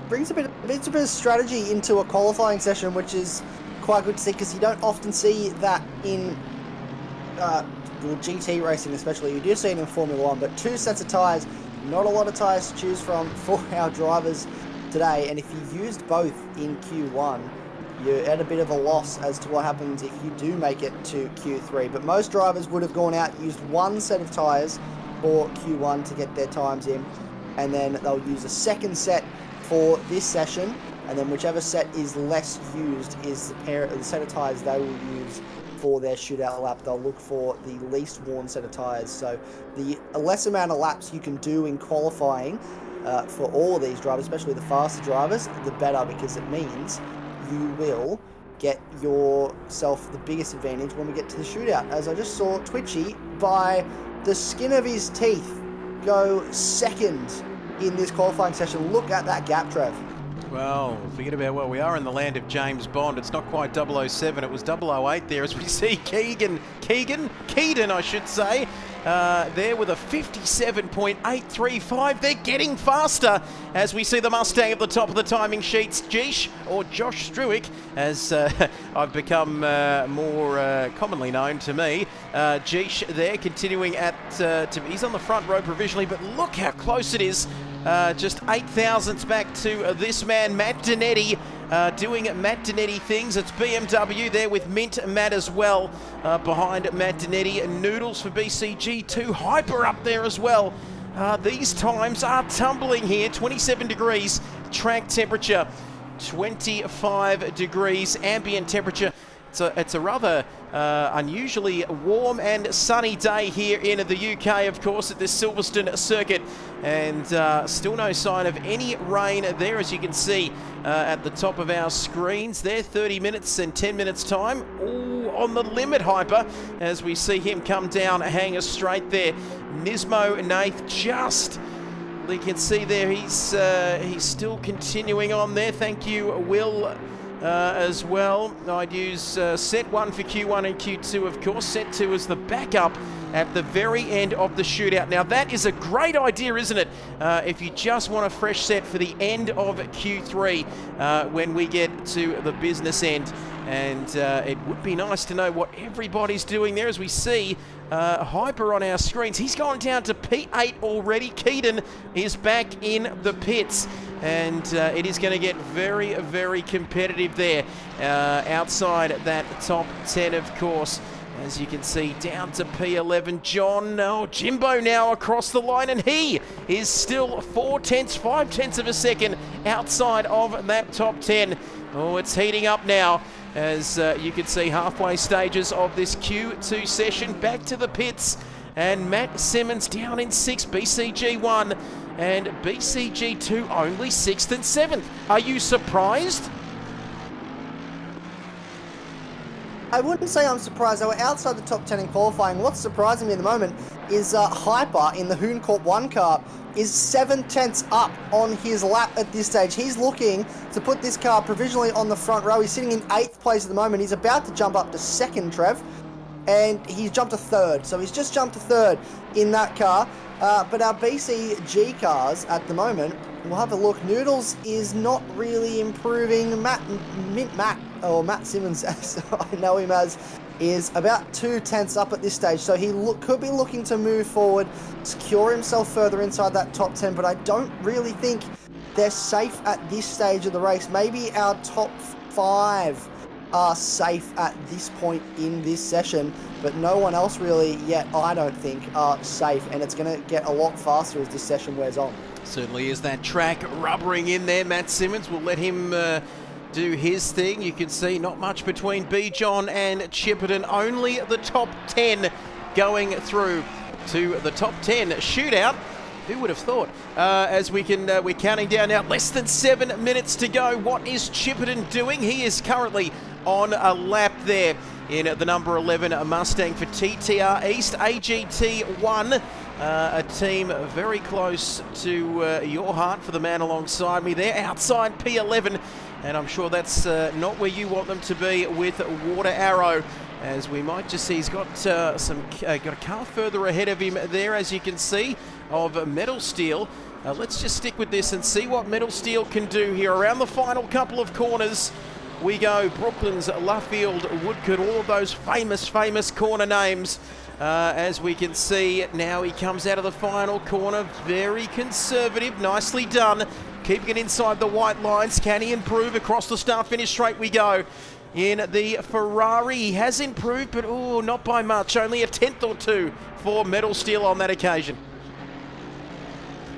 Brings a bit of strategy into a qualifying session, which is quite good to see, because you don't often see that in GT racing, especially. You do see it in Formula 1, but 2 sets of tyres, not a lot of tyres to choose from for our drivers today. And if you used both in Q1, you're at a bit of a loss as to what happens if you do make it to Q3. But most drivers would have gone out, used 1 set of tyres for Q1 to get their times in, and then they'll use a second set for this session, and then whichever set is less used is the set of tyres they will use for their shootout lap. They'll look for the least worn set of tyres. So the less amount of laps you can do in qualifying for all of these drivers, especially the faster drivers, the better, because it means you will get yourself the biggest advantage when we get to the shootout. As I just saw Twitchy, by the skin of his teeth, go second in this qualifying session. Look at that gap, Trev. Well, forget about we are in the land of James Bond. It's not quite 007, it was 008 there, as we see Keegan, I should say, there with a 57.835. They're getting faster as we see the Mustang at the top of the timing sheets. Josh Struick, as I've become more commonly known to me. Josh there continuing at, he's on the front row provisionally, but look how close it is. Just 8 thousandths back to this man, Matt Donetti, doing Matt Donetti things. It's BMW there with Mint Matt as well, behind Matt Donetti. Noodles for BCG, 2 Hyper up there as well. These times are tumbling here, 27 degrees, track temperature, 25 degrees, ambient temperature. It's a rather unusually warm and sunny day here in the UK, of course, at this Silverstone circuit, and still no sign of any rain there, as you can see at the top of our screens there. 30 minutes and 10 minutes time. Ooh, on the limit, Hyper, as we see him come down, hang us straight there. Nismo Nath just... You can see there he's still continuing on there. Thank you, Will, as well. I'd use set 1 for Q1 and Q2, of course. Set 2 is the backup at the very end of the shootout. Now that is a great idea, isn't it? If you just want a fresh set for the end of Q3 when we get to the business end. And it would be nice to know what everybody's doing there, as we see Hyper on our screens. He's gone down to P8 already. Keaton is back in the pits. And it is going to get very, very competitive there outside that top 10, of course. As you can see, down to P11. Jimbo now across the line, and he is still 5/10 of a second outside of that top 10. Oh, it's heating up now, as you can see halfway stages of this Q2 session. Back to the pits, and Matt Simmons down in 6th, BCG 1, and BCG 2 only 6th and 7th. Are you surprised? I wouldn't say I'm surprised. They were outside the top 10 in qualifying. What's surprising me at the moment is Hyper in the Hooncorp 1 car is 7/10 up on his lap at this stage. He's looking to put this car provisionally on the front row. He's sitting in 8th place at the moment. He's about to jump up to 2nd, Trev, and he's jumped to 3rd. So he's just jumped to 3rd in that car. But our BCG cars at the moment, we'll have a look. Noodles is not really improving. Matt Simmons, as I know him as, is about 2/10 up at this stage. So he could be looking to move forward, secure himself further inside that top 10, but I don't really think they're safe at this stage of the race. Maybe our top 5 are safe at this point in this session, but no one else really yet, I don't think, are safe, and it's going to get a lot faster as this session wears on. Certainly is that track rubbering in there. Matt Simmons will let him do his thing. You can see not much between B-John and Chipperton, only the top 10 going through to the top 10 shootout. Who would have thought? As we're counting down now, less than 7 minutes to go. What is Chipperton doing? He is currently on a lap there in the number 11 Mustang for TTR East, AGT1, a team very close to your heart for the man alongside me there, outside P11, and I'm sure that's not where you want them to be with Water Arrow, as we might just see he's got got a car further ahead of him there, as you can see, of Metal Steel. Let's just stick with this and see what Metal Steel can do here around the final couple of corners. We go. Brooklands, Luffield, Woodcote, all of those famous corner names. As we can see, now he comes out of the final corner. Very conservative, nicely done. Keeping it inside the white lines. Can he improve across the start-finish straight? We go. In the Ferrari, he has improved, but not by much. Only a 10th or 2 for Metal Steel on that occasion.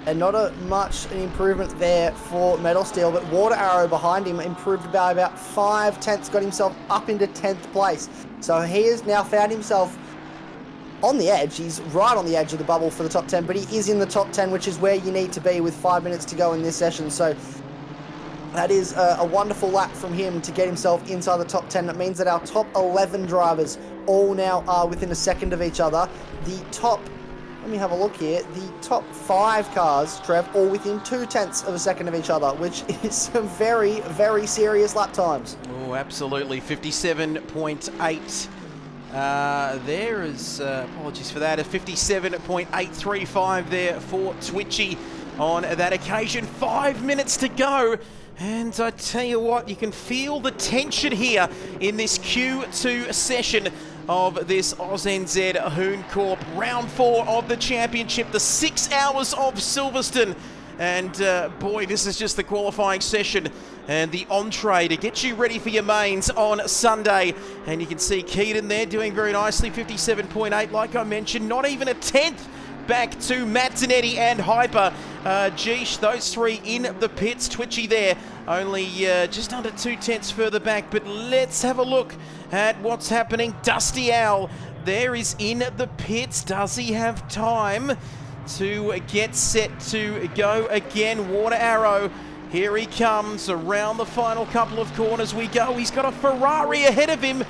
And not much improvement there for Metal Steel, but Water Arrow behind him improved by about 5/10, got himself up into 10th place. So he has now found himself on the edge. He's right on the edge of the bubble for the top 10, but he is in the top 10, which is where you need to be with 5 minutes to go in this session. So that is a wonderful lap from him to get himself inside the top 10. That means that our top 11 drivers all now are within a second of each other. The top, let me have a look here, the top 5 cars, Trev, all within 0.2 of a second of each other, which is some very, very serious lap times. Oh, absolutely. 57.8. There is, apologies for that, a 57.835 there for Twitchy on that occasion. 5 minutes to go. And I tell you what, you can feel the tension here in this Q2 session of this AUSNZ Hooncorp round 4 of the championship, the 6 hours of Silverstone. And boy, this is just the qualifying session and the entree to get you ready for your mains on Sunday. And you can see Keaton there doing very nicely, 57.8, like I mentioned, not even a 10th back to Matt Zanetti and Hyper. Geesh, those 3 in the pits. Twitchy there, only just under 0.2 further back. But let's have a look at what's happening. Dusty Owl there is in the pits. Does he have time to get set to go again? Water Arrow, here he comes. Around the final couple of corners we go. He's got a Ferrari ahead of him.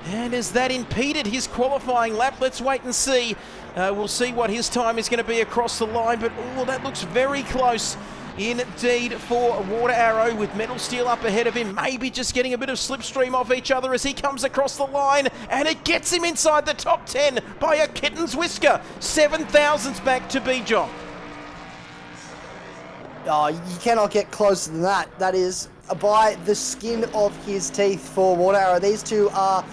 And has that impeded his qualifying lap? Let's wait and see. We'll see what his time is going to be across the line, but oh, that looks very close indeed for Water Arrow, with Metal Steel up ahead of him, maybe just getting a bit of slipstream off each other as he comes across the line, and it gets him inside the top 10 by a kitten's whisker. 7 thousandths back to B-John. Oh, you cannot get closer than that. That is by the skin of his teeth for Water Arrow. These two are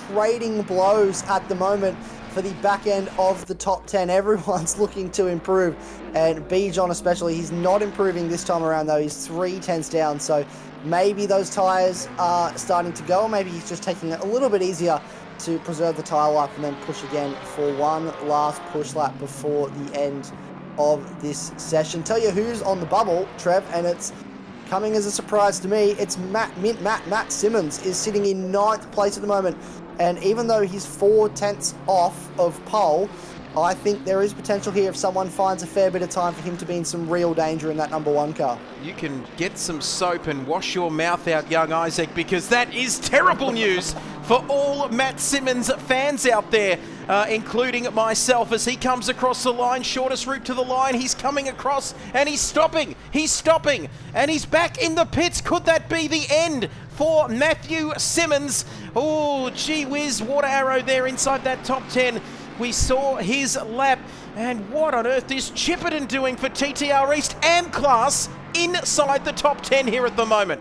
trading blows at the moment for the back end of the top 10. Everyone's looking to improve, and B-John especially, he's not improving this time around though. He's 3/10 down, so maybe those tyres are starting to go, or maybe he's just taking it a little bit easier to preserve the tyre life and then push again for one last push lap before the end of this session. Tell you who's on the bubble, Trev, and it's coming as a surprise to me. It's Matt Simmons is sitting in 9th place at the moment. And even though he's 4/10 off of pole, I think there is potential here if someone finds a fair bit of time for him to be in some real danger in that number 1 car. You can get some soap and wash your mouth out, young Isaac, because that is terrible news for all Matt Simmons fans out there, including myself, as he comes across the line, shortest route to the line. He's coming across and he's stopping, and he's back in the pits. Could that be the end for Matthew Simmons? Oh, gee whiz, Water Arrow there inside that top 10. We saw his lap, and what on earth is Chipperton doing for TTR East and Class inside the top 10 here at the moment?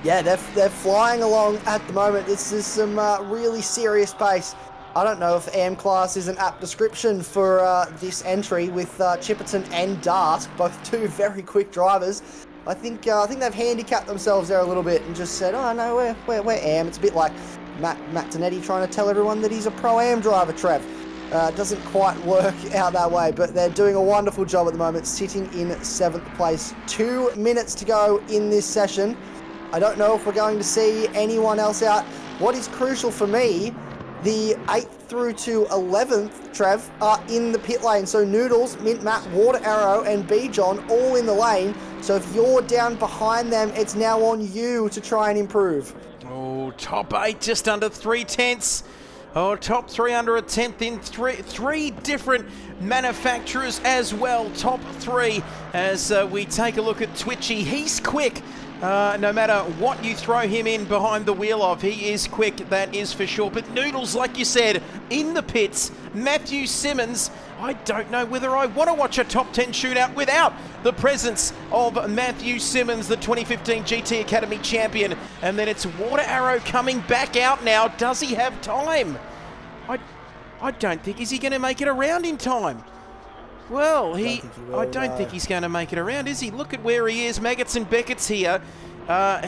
Yeah, they're flying along at the moment. This is some really serious pace. I don't know if AM Class is an apt description for this entry with Chipperton and Dart, both two very quick drivers. I think they've handicapped themselves there a little bit and just said, oh no, we're AM. It's a bit like Matt Zanetti trying to tell everyone that he's a Pro-Am driver, Trev. Doesn't quite work out that way, but they're doing a wonderful job at the moment, sitting in 7th place. 2 minutes to go in this session. I don't know if we're going to see anyone else out. What is crucial for me, the 8th through to 11th, Trev, are in the pit lane. So Noodles, Mint Matt, Water Arrow, and B-John all in the lane. So if you're down behind them, it's now on you to try and improve. Oh, top 8, just under 3/10. Oh, top 3 under a 10th in three different manufacturers as well. Top 3 as we take a look at Twitchy. He's quick. No matter what you throw him in behind the wheel of, he is quick, that is for sure. But Noodles, like you said, in the pits. Matthew Simmons, I don't know whether I want to watch a top 10 shootout without the presence of Matthew Simmons, the 2015 GT Academy champion. And then it's Water Arrow coming back out now. Does he have time? I don't think. Is he going to make it around in time? Well, I don't think he's going to make it around, is he? Look at where he is. Maggots and Beckett's here.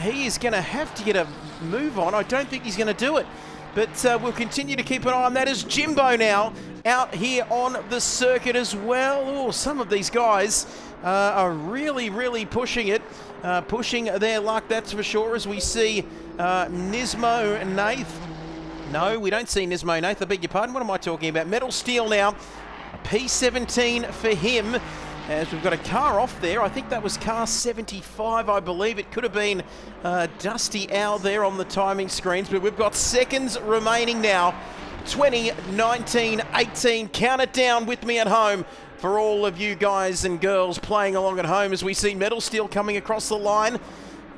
He is going to have to get a move on. I don't think he's going to do it. But we'll continue to keep an eye on that as Jimbo now out here on the circuit as well. Oh, some of these guys are really, really pushing it, pushing their luck, that's for sure, as we see Nismo Nath No, we don't see Nismo Nath. I beg your pardon. What am I talking about? Metal Steel now. P17 for him. As we've got a car off there. I think that was car 75, I believe. It could have been Dusty Owl there on the timing screens. But we've got seconds remaining now. 20, 19, 18. Count it down with me at home for all of you guys and girls playing along at home as we see Metal Steel coming across the line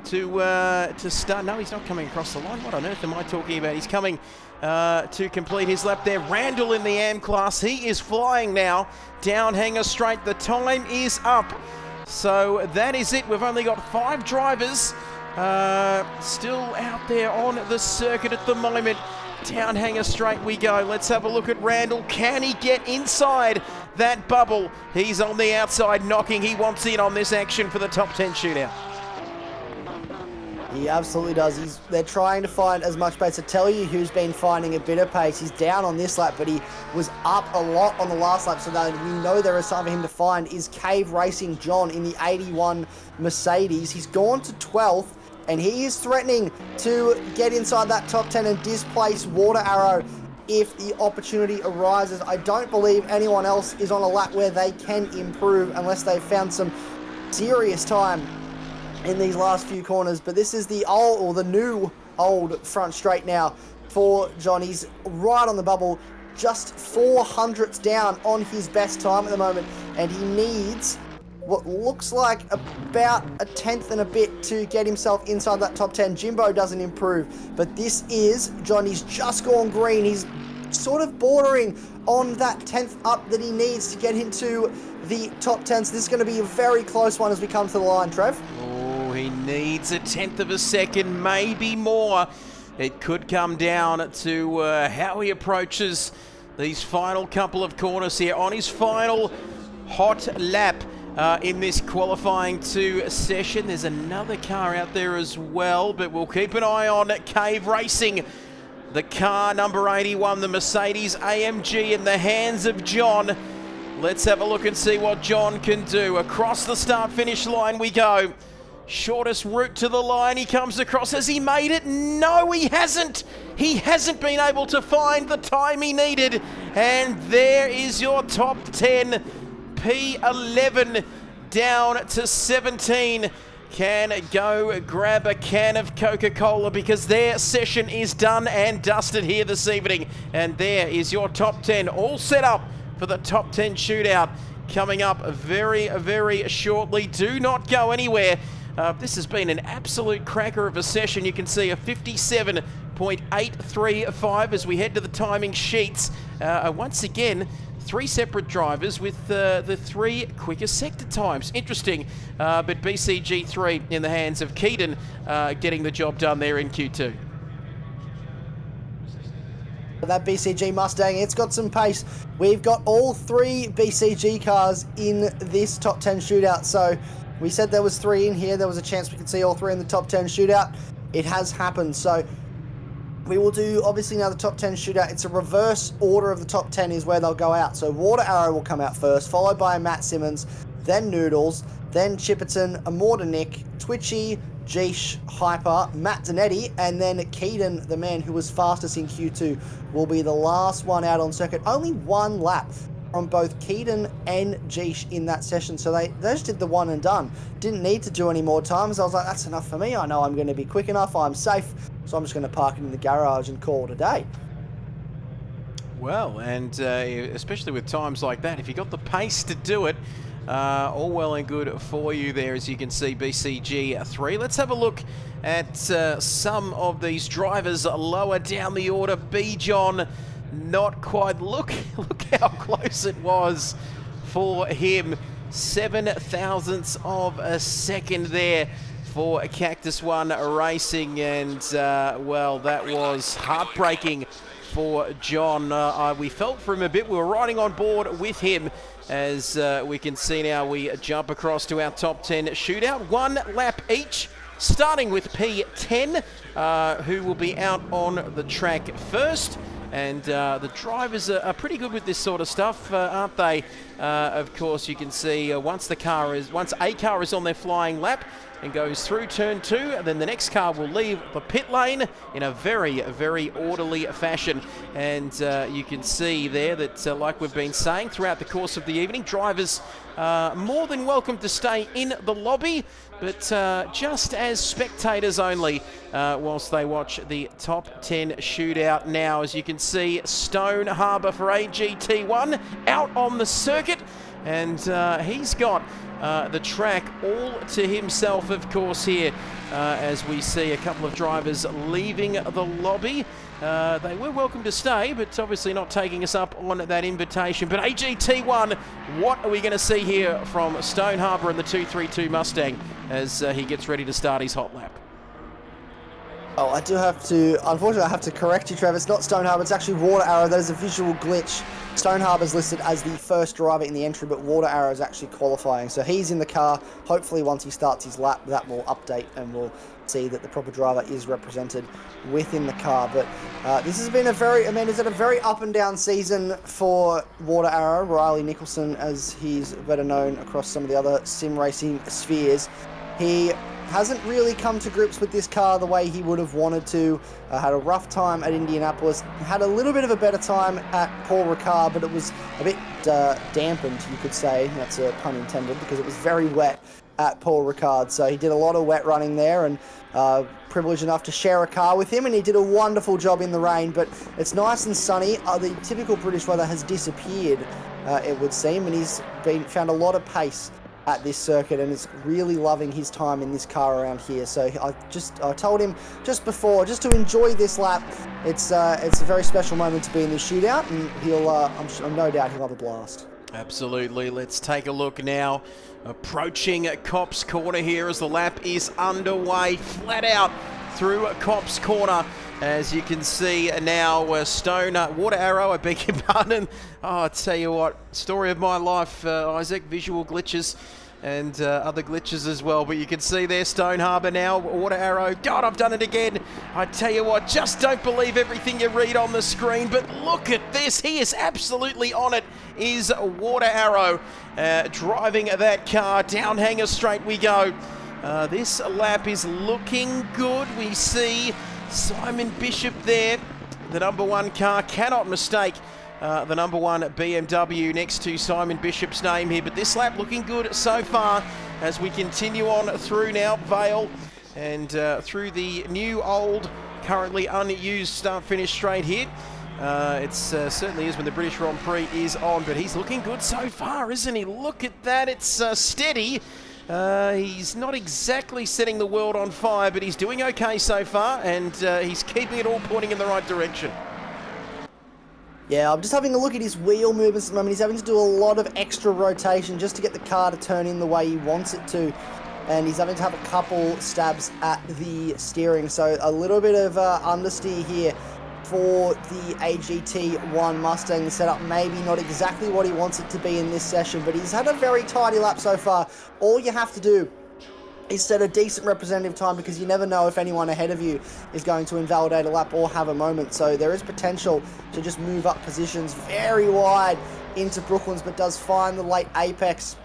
to start. No, he's not coming across the line. What on earth am I talking about? He's coming to complete his lap there. Randall in the AM class. He is flying now. Down hanger straight. The time is up. So that is it. We've only got 5 drivers still out there on the circuit at the moment. Down hanger straight we go. Let's have a look at Randall. Can he get inside that bubble? He's on the outside knocking. He wants in on this action for the top 10 shootout. He absolutely does. They're trying to find as much pace. To tell you who's been finding a bit of pace. He's down on this lap, but he was up a lot on the last lap, so that we know there is something for him to find. Is Cave Racing John in the 81 Mercedes. He's gone to 12th, and he is threatening to get inside that top 10 and displace Water Arrow if the opportunity arises. I don't believe anyone else is on a lap where they can improve unless they've found some serious time in these last few corners. But this is the old, or the new old front straight now for John. He's right on the bubble, just 400ths down on his best time at the moment, and he needs what looks like about a 10th and a bit to get himself inside that top 10. Jimbo doesn't improve, but this is John. He's just gone green. He's sort of bordering on that 10th up that he needs to get into the top 10. So this is going to be a very close one as we come to the line, Trev. Oh, he needs a 10th of a second, maybe more. It could come down to how he approaches these final couple of corners here on his final hot lap in this qualifying 2 session. There's another car out there as well, but we'll keep an eye on Cave Racing. The car number 81, the Mercedes AMG, in the hands of John. Let's have a look and see what John can do. Across the start-finish line we go. Shortest route to the line. He comes across. Has he made it? No, he hasn't. He hasn't been able to find the time he needed. And there is your top 10. P11 down to 17. Can go grab a can of Coca-Cola because their session is done and dusted here this evening. And there is your top 10 all set up for the top 10 shootout coming up very, very shortly. Do not go anywhere. This has been an absolute cracker of a session. You can see a 57.835 as we head to the timing sheets. Once again, 3 separate drivers with the 3 quickest sector times. Interesting, but BCG3 in the hands of Keaton getting the job done there in Q2. That BCG Mustang, it's got some pace. We've got all 3 BCG cars in this top 10 shootout. So we said there was 3 in here. There was a chance we could see all 3 in the top 10 shootout. It has happened. So we will do, obviously, now the top 10 shootout. It's a reverse order of the top 10 is where they'll go out. So Water Arrow will come out first, followed by Matt Simmons, then Noodles, then Chipperton, Amorta Nick, Twitchy, Jeesh, Hyper, Matt Zanetti, and then Keaton, the man who was fastest in Q2, will be the last one out on circuit. Only 1 lap from both Keaton and Jeesh in that session. So they just did the one and done. Didn't need to do any more times. I was like, that's enough for me. I know I'm going to be quick enough. I'm safe. So I'm just going to park it in the garage and call it a day. Well, and especially with times like that, if you got the pace to do it, all well and good for you there, as you can see, BCG3. Let's have a look at some of these drivers lower down the order. B. John, not quite. Look how close it was for him. 7 thousandths of a second there for Cactus One Racing, and well, that was heartbreaking for John. We felt for him a bit. We were riding on board with him. As we can see now, we jump across to our top 10 shootout. 1 lap each, starting with P10, who will be out on the track first. And the drivers are pretty good with this sort of stuff, aren't they? Of course, you can see once a car is on their flying lap and goes through turn 2, and then the next car will leave the pit lane in a very, very orderly fashion. And you can see there that, like we've been saying throughout the course of the evening, drivers more than welcome to stay in the lobby, but just as spectators only whilst they watch the top 10 shootout now. As you can see, Stone Harbour for AGT1 out on the circuit, and he's got the track all to himself, of course, here as we see a couple of drivers leaving the lobby. They were welcome to stay, but obviously not taking us up on that invitation. But AGT1, what are we going to see here from Stone Harbour and the 232 Mustang as he gets ready to start his hot lap? Oh, I do have to, unfortunately, I have to correct you, Trevor. It's not Stone Harbour, it's actually Water Arrow. That is a visual glitch. Stone Harbour's listed as the first driver in the entry, but Water Arrow is actually qualifying. So he's in the car. Hopefully, once he starts his lap, that will update and we'll see that the proper driver is represented within the car. But this has been a very up and down season for Water Arrow. Riley Nicholson, as he's better known across some of the other sim racing spheres. He hasn't really come to grips with this car the way he would have wanted to. Had a rough time at Indianapolis. Had a little bit of a better time at Paul Ricard, but it was a bit dampened, you could say. That's a pun intended, because it was very wet at Paul Ricard. So he did a lot of wet running there, and privileged enough to share a car with him, and he did a wonderful job in the rain. But it's nice and sunny. The typical British weather has disappeared, it would seem, and he's found a lot of pace at this circuit and is really loving his time in this car around here. So I told him just before, just to enjoy this lap. It's a very special moment to be in this shootout, and he'll I'm no doubt he'll have a blast. Absolutely. Let's take a look now. Approaching Cops Corner here as the lap is underway, flat out through Cops Corner. As you can see now, Water Arrow, I beg your pardon. Oh, I tell you what, story of my life, Isaac, visual glitches and other glitches as well. But you can see there, Stone Harbour now, Water Arrow. God, I've done it again. I tell you what, just don't believe everything you read on the screen. But look at this, he is absolutely on it, is Water Arrow. Driving that car, down Hanger Straight we go. This lap is looking good. We see Simon Bishop there, the number 1 car, cannot mistake the number 1 BMW next to Simon Bishop's name here. But this lap looking good so far as we continue on through now Vale and through the new old, currently unused start-finish straight here. It certainly is when the British Grand Prix is on, but he's looking good so far, isn't he? Look at that, it's steady. He's not exactly setting the world on fire, but he's doing okay so far, and he's keeping it all pointing in the right direction. Yeah, I'm just having a look at his wheel movements at the moment. He's having to do a lot of extra rotation just to get the car to turn in the way he wants it to. And he's having to have a couple stabs at the steering. So a little bit of understeer here for the AGT1 Mustang setup. Maybe not exactly what he wants it to be in this session, but he's had a very tidy lap so far. All you have to do is set a decent representative time, because you never know if anyone ahead of you is going to invalidate a lap or have a moment. So there is potential to just move up positions very wide into Brooklands, but does find the late apex.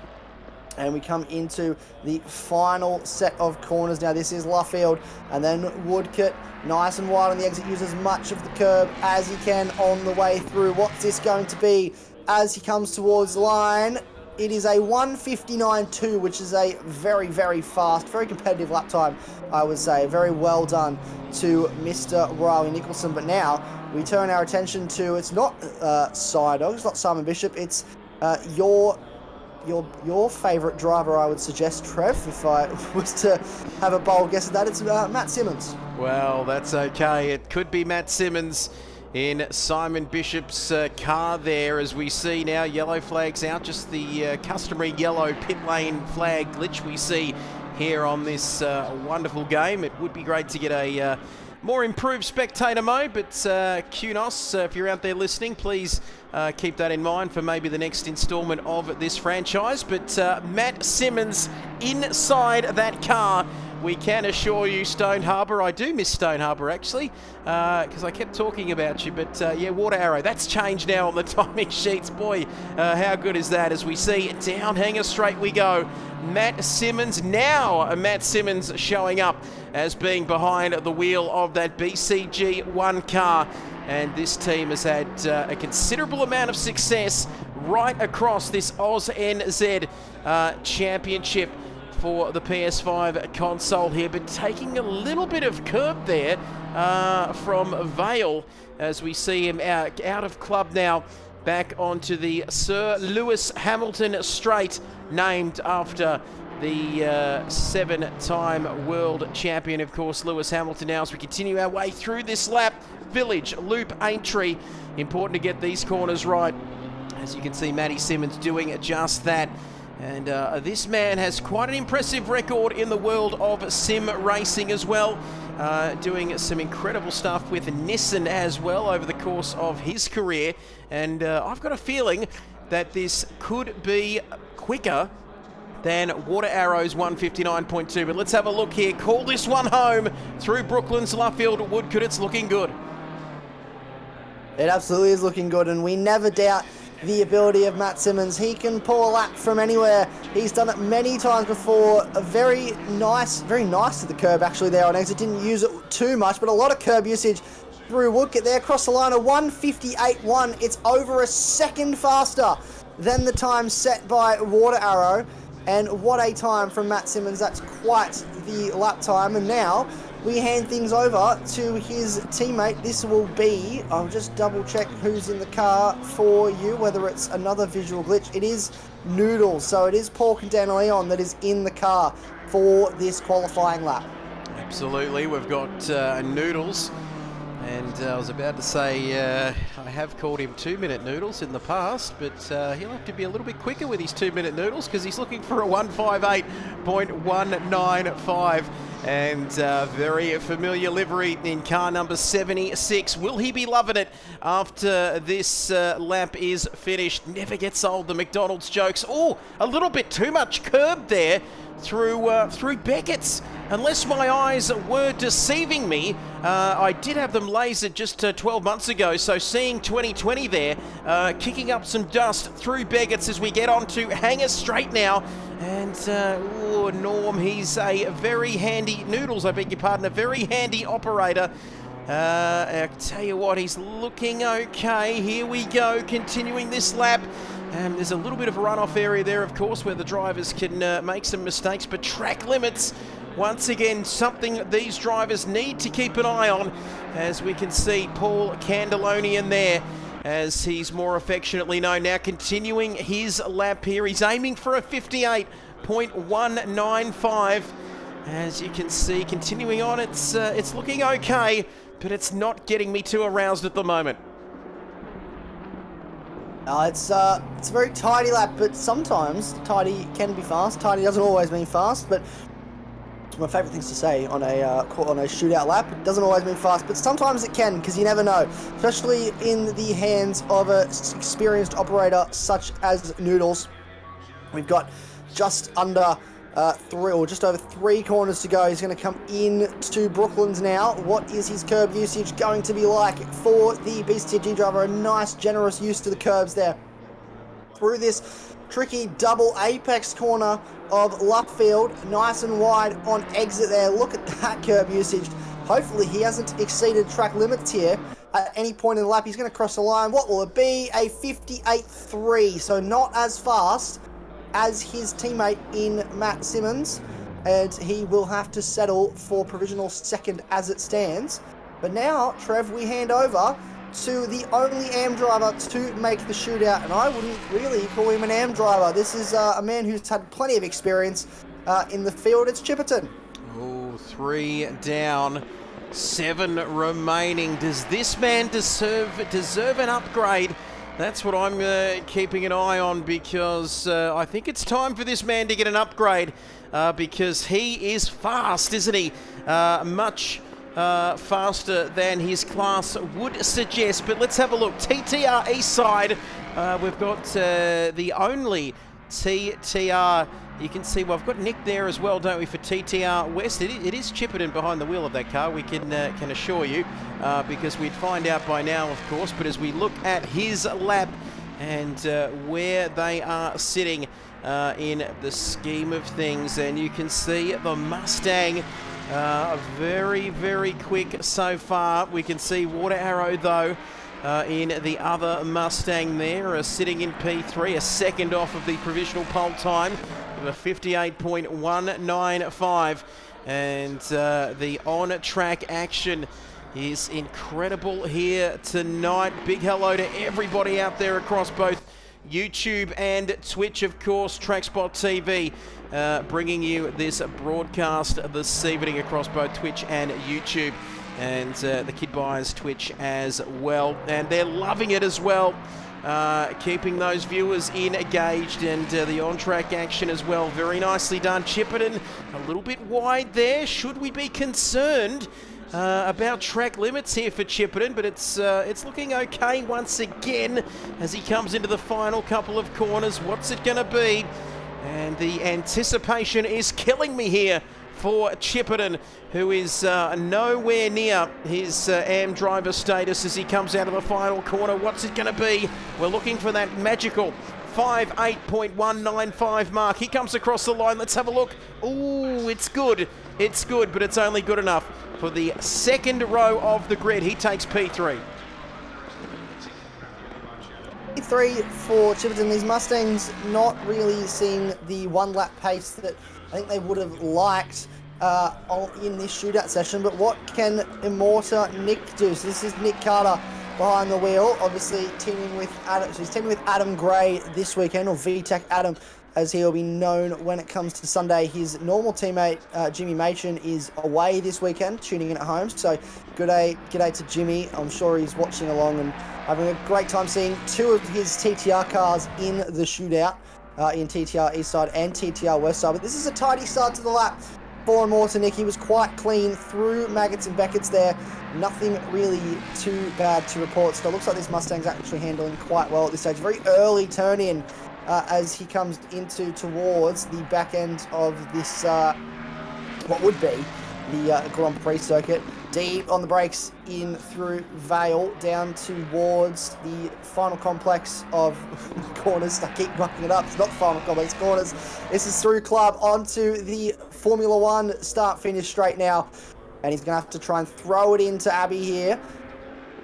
And we come into the final set of corners. Now this is Luffield and then Woodcote. Nice and wide on the exit. Use as much of the curb as he can on the way through. What's this going to be as he comes towards the line? It is a 1:59.2, which is a very, very fast, very competitive lap time, I would say. Very well done to Mr. Riley Nicholson. But now we turn our attention to, it's not Sidog, it's not Simon Bishop, it's your favourite driver, I would suggest, Trev, if I was to have a bold guess at that. It's Matt Simmons. Well, that's okay. It could be Matt Simmons in Simon Bishop's car there, as we see now yellow flags out, just the customary yellow pit lane flag glitch we see here on this wonderful game. It would be great to get a more improved spectator mode, but Kunos, if you're out there listening, please keep that in mind for maybe the next installment of this franchise. But Matt Simmons inside that car we can assure you, Stone Harbour. I do miss Stone Harbour, actually, because I kept talking about you. But, yeah, Water Arrow, that's changed now on the timing sheets. Boy, how good is that? As we see, down Hanger Straight we go. Matt Simmons, now Matt Simmons showing up as being behind the wheel of that BCG1 car. And this team has had a considerable amount of success right across this AUSNZ championship for the PS5 console here, but taking a little bit of curb there from Vale as we see him out of club now, back onto the Sir Lewis Hamilton Straight, named after the 7-time world champion, of course, Lewis Hamilton. Now as we continue our way through this lap, Village, Loop, Aintree, important to get these corners right. As you can see, Matty Simmons doing just that. And this man has quite an impressive record in the world of sim racing as well, doing some incredible stuff with Nissan as well over the course of his career. And I've got a feeling that this could be quicker than Water Arrow's 159.2. But let's have a look here. Call this one home through Brooklyn's Luffield Woodcote. It's looking good. It absolutely is looking good, and we never doubt the ability of Matt Simmons. He can pull a lap from anywhere. He's done it many times before. A very nice to the curb actually there on exit. Didn't use it too much, but a lot of curb usage through Woodcote there. Across the line, a 158.1. It's over a second faster than the time set by Water Arrow. And what a time from Matt Simmons. That's quite the lap time. And now we hand things over to his teammate. This will be, I'll just double check who's in the car for you, whether it's another visual glitch. It is Noodles. So it is Paul Quintana-Leon that is in the car for this qualifying lap. Absolutely. We've got Noodles. And I was about to say, I have called him 2-minute Noodles in the past, but he'll have to be a little bit quicker with his 2-minute Noodles because he's looking for a 158.195 and very familiar livery in car number 76. Will he be loving it after this lap is finished? Never gets old, the McDonald's jokes. Oh, a little bit too much curb there through Beckett's. Unless my eyes were deceiving me, I did have them lasered just 12 months ago, so seeing 2020 there, kicking up some dust through Beckett's as we get on to Hanger Straight now. And Norm, he's a very handy, Noodles, I beg your pardon, a very handy operator. I tell you what, he's looking okay. Here we go, continuing this lap. There's a little bit of a runoff area there, of course, where the drivers can make some mistakes, but track limits, once again, something these drivers need to keep an eye on, as we can see Paul Candelonian there, as he's more affectionately known now, continuing his lap here. He's aiming for a 58.195. As you can see, continuing on, it's looking okay, but it's not getting me too aroused at the moment. It's a very tidy lap, but sometimes tidy can be fast. Tidy doesn't always mean fast, but it's one of my favourite things to say on a shootout lap. It doesn't always mean fast, but sometimes it can, because you never know, especially in the hands of an experienced operator such as Noodles. We've got just under just over 3 corners to go. He's going to come in to Brooklands now. What is his curb usage going to be like for the BCG driver? A nice, generous use to the curbs there. Through this tricky double apex corner of Luffield, nice and wide on exit there. Look at that curb usage. Hopefully he hasn't exceeded track limits here at any point in the lap. He's going to cross the line. What will it be? A 58.3, so not as fast as his teammate in Matt Simmons, and he will have to settle for provisional second as it stands. But now, Trev, we hand over to the only AM driver to make the shootout, and I wouldn't really call him an AM driver. This is a man who's had plenty of experience in the field. It's Chipperton. Oh, 3 down, 7 remaining. Does this man deserve an upgrade? That's what I'm keeping an eye on, because I think it's time for this man to get an upgrade, because he is fast, isn't he? Much faster than his class would suggest. But let's have a look. TTR East Side, we've got the only TTR. You can see, well, I've got Nick there as well, don't we, for TTR West. It is Chipperton behind the wheel of that car, we can assure you, because we'd find out by now, of course. But as we look at his lap and where they are sitting in the scheme of things, and you can see the Mustang very, very quick so far. We can see Water Arrow, though, in the other Mustang there, sitting in P3, a second off of the provisional pole time of a 58.195. And the on-track action is incredible here tonight. Big hello to everybody out there across both YouTube and Twitch, of course. Trackspot TV bringing you this broadcast this evening across both Twitch and YouTube, and the Kidbyers Twitch as well. And they're loving it as well, keeping those viewers engaged, and the on-track action as well. Very nicely done. Chipperton a little bit wide there. Should we be concerned about track limits here for Chipperton? But it's looking okay once again as he comes into the final couple of corners. What's it going to be? And the anticipation is killing me here for Chipperton, who is nowhere near his AM driver status as he comes out of the final corner. What's it going to be? We're looking for that magical 58.195 mark. He comes across the line. Let's have a look. Ooh, it's good. It's good, but it's only good enough for the second row of the grid. He takes P3. P3 for Chipperton. These Mustangs not really seeing the one-lap pace that I think they would have liked in this shootout session. But what can Immorta Nick do? So this is Nick Carter behind the wheel, obviously teaming with Adam. So he's teaming with Adam Gray this weekend, or VTech Adam, as he'll be known when it comes to Sunday. His normal teammate, Jimmy Machin, is away this weekend, tuning in at home. So good day to Jimmy. I'm sure he's watching along and having a great time seeing two of his TTR cars in the shootout, in TTR East Side and TTR West Side. But this is a tidy start to the lap for Immorta Nick. He was quite clean through Maggots and Beckett's there. Nothing really too bad to report. So it looks like this Mustang's actually handling quite well at this stage. Very early turn in as he comes towards the back end of this, what would be the Grand Prix circuit. Deep on the brakes in through Vale down towards the final complex of corners. I keep mucking it up. It's not the final complex, corners. This is through Club onto the Formula One start-finish straight now. And he's going to have to try and throw it into Abbey here.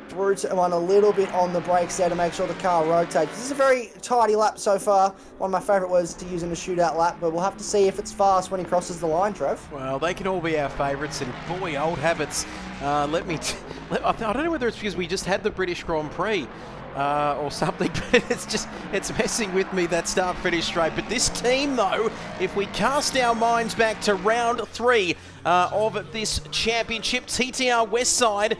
Through to him on a little bit on the brakes there to make sure the car rotates. This is a very tidy lap so far. One of my favourite words to use in a shootout lap, but we'll have to see if it's fast when he crosses the line, Trev. Well, they can all be our favourites, and boy, old habits. I don't know whether it's because we just had the British Grand Prix or something, but it's messing with me, that start-finish straight. But this team, though, if we cast our minds back to round 3 of this championship, TTR West Side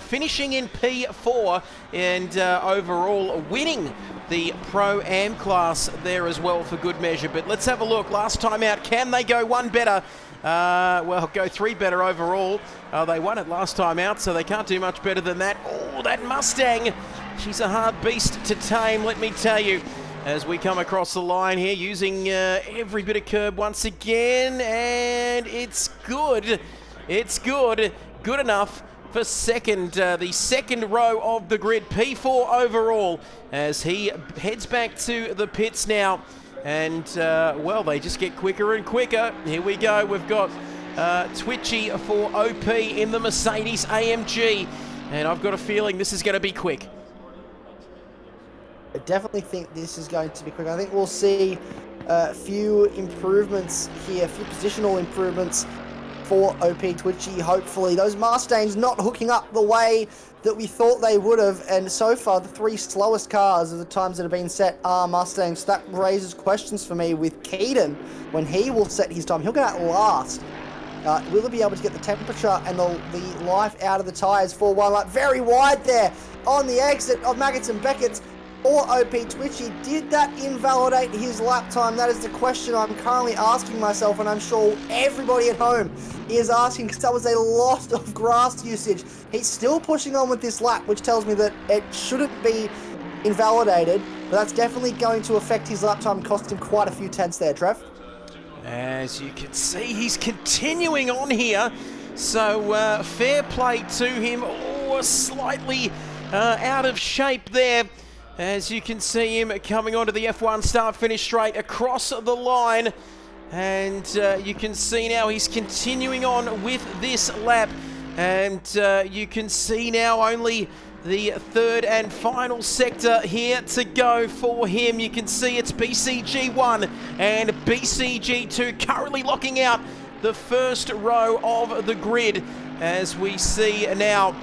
finishing in P4 and overall winning the Pro-Am class there as well for good measure. But let's have a look. Last time out, can they go one better? Well, go 3 better overall. They won it last time out, so they can't do much better than that. Oh, that Mustang. She's a hard beast to tame, let me tell you. As we come across the line here, using every bit of curb once again, and it's good. It's good. Good enough for second, the second row of the grid. P4 overall as he heads back to the pits now. And, well, they just get quicker and quicker. Here we go. We've got Twitchy for OP in the Mercedes AMG. And I've got a feeling this is going to be quick. I definitely think this is going to be quick. I think we'll see a few improvements here, a few positional improvements for OP Twitchy, hopefully. Those Mustangs not hooking up the way that we thought they would have, and so far the 3 slowest cars of the times that have been set are Mustangs. That raises questions for me with Keaton when he will set his time. He'll get out last. Will he be able to get the temperature and the life out of the tyres for one lap? Very wide there on the exit of Maggots and Beckett's. Or OP Twitchy, did that invalidate his lap time? That is the question I'm currently asking myself, and I'm sure everybody at home is asking, because that was a lot of grass usage. He's still pushing on with this lap, which tells me that it shouldn't be invalidated, but that's definitely going to affect his lap time, cost him quite a few tenths there, Trev. As you can see, he's continuing on here, so fair play to him. Oh, slightly out of shape there. As you can see him coming onto the F1 start-finish straight across the line. And you can see now he's continuing on with this lap. And you can see now only the third and final sector here to go for him. You can see it's BCG1 and BCG2 currently locking out the first row of the grid. As we see now,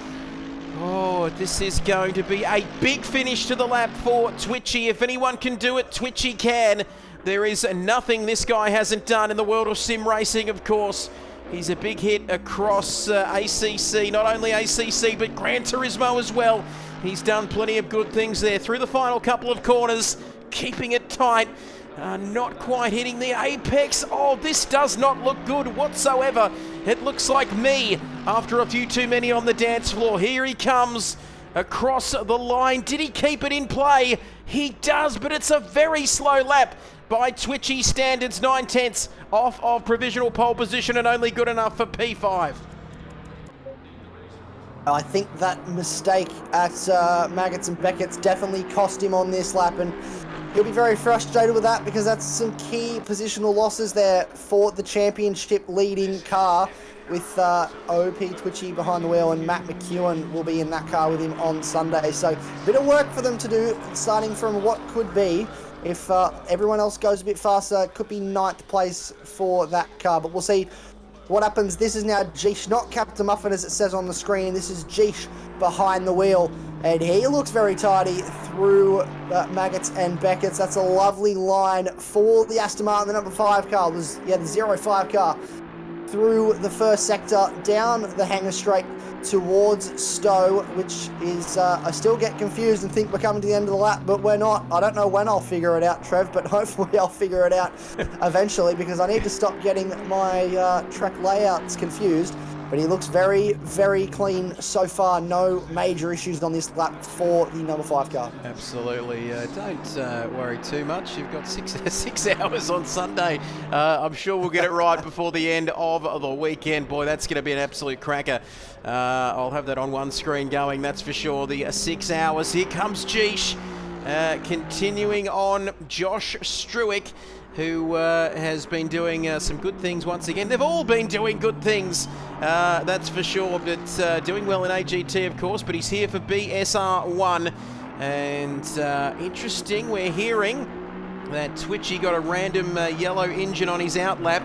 oh, this is going to be a big finish to the lap for Twitchy. If anyone can do it, Twitchy can. There is nothing this guy hasn't done in the world of sim racing, of course. He's a big hit across ACC, not only ACC, but Gran Turismo as well. He's done plenty of good things there through the final couple of corners, keeping it tight, not quite hitting the apex. Oh, this does not look good whatsoever. It looks like me after a few too many on the dance floor. Here he comes across the line. Did he keep it in play? He does, but it's a very slow lap. By Twitchy standards, 9 tenths off of provisional pole position and only good enough for P5. I think that mistake at Maggots and Beckett's definitely cost him on this lap, and he'll be very frustrated with that because that's some key positional losses there for the championship leading car with OP Twitchy behind the wheel, and Matt McEwen will be in that car with him on Sunday. So a bit of work for them to do, starting from what could be, if everyone else goes a bit faster, it could be 9th place for that car, but we'll see what happens. This is now Jeesh, not Captain Muffin as it says on the screen. This is Jeesh behind the wheel, and he looks very tidy through Maggots and Beckett's. That's a lovely line for the Aston Martin, the number 5 car, the 05 car, through the first sector, down the hanger straight towards Stowe, which is, I still get confused and think we're coming to the end of the lap, but we're not. I don't know when I'll figure it out, Trev, but hopefully I'll figure it out eventually, because I need to stop getting my track layouts confused. But he looks very, very clean so far. No major issues on this lap for the number 5 car. Absolutely. Don't worry too much. You've got six hours on Sunday. I'm sure we'll get it right before the end of the weekend. Boy, that's going to be an absolute cracker. I'll have that on one screen going, that's for sure. The 6 hours. Here comes Jeesh. Continuing on, Josh Struick, who has been doing some good things once again. They've all been doing good things, that's for sure, but doing well in AGT, of course, but he's here for BSR1. And interesting, we're hearing that Twitchy got a random yellow engine on his outlap.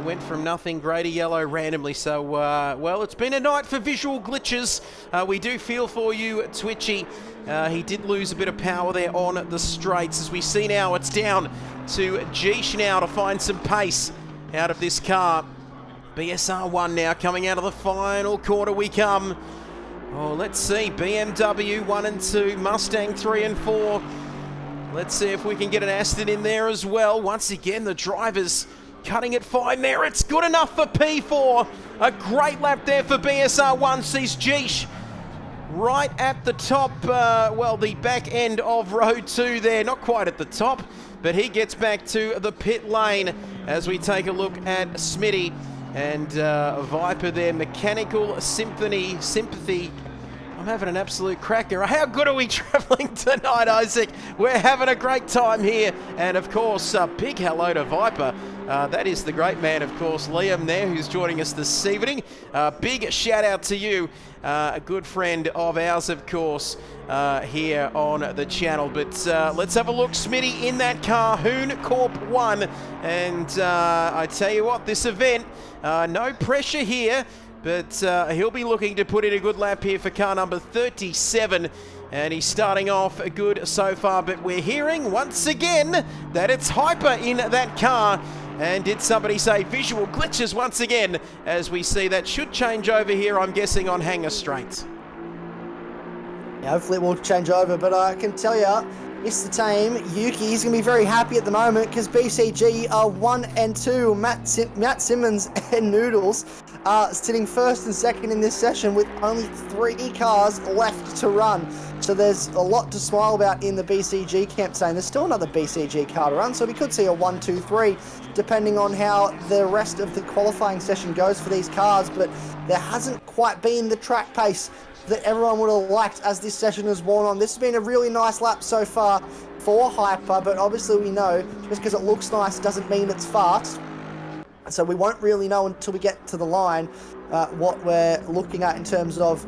Went from nothing grey to yellow randomly, so, well, it's been a night for visual glitches. We do feel for you, Twitchy. He did lose a bit of power there on the straights. As we see now, it's down to Jeesh now to find some pace out of this car. BSR1 now coming out of the final corner we come. Oh, let's see, BMW 1 and 2, Mustang 3 and 4. Let's see if we can get an Aston in there as well. Once again, the drivers cutting it fine there. It's good enough for P4. A great lap there for BSR1. Sees Jeesh right at the top, well, the back end of row 2 there. Not quite at the top, but he gets back to the pit lane as we take a look at Smitty and Viper there. Mechanical Sympathy. I'm having an absolute cracker. How good are we travelling tonight, Isaac? We're having a great time here. And of course, a big hello to Viper. That is the great man, of course, Liam there, who's joining us this evening. Big shout out to you, a good friend of ours, of course, here on the channel. But let's have a look. Smitty in that car, Hooncorp 1. And I tell you what, this event, no pressure here. But he'll be looking to put in a good lap here for car number 37. And he's starting off good so far. But we're hearing once again that it's hyper in that car. And did somebody say visual glitches once again? As we see that should change over here, I'm guessing, on Hanger Straight. Yeah, hopefully it will change over. But I can tell you, Mr. Tame, Yuki, he's going to be very happy at the moment because BCG are 1 and 2. Matt Simmons and Noodles are sitting first and second in this session with only 3 cars left to run. So there's a lot to smile about in the BCG camp, saying there's still another BCG car to run, so we could see a 1, 2, 3, depending on how the rest of the qualifying session goes for these cars, but there hasn't quite been the track pace that everyone would have liked as this session has worn on. This has been a really nice lap so far for Hyper, but obviously we know just because it looks nice doesn't mean it's fast. So we won't really know until we get to the line what we're looking at in terms of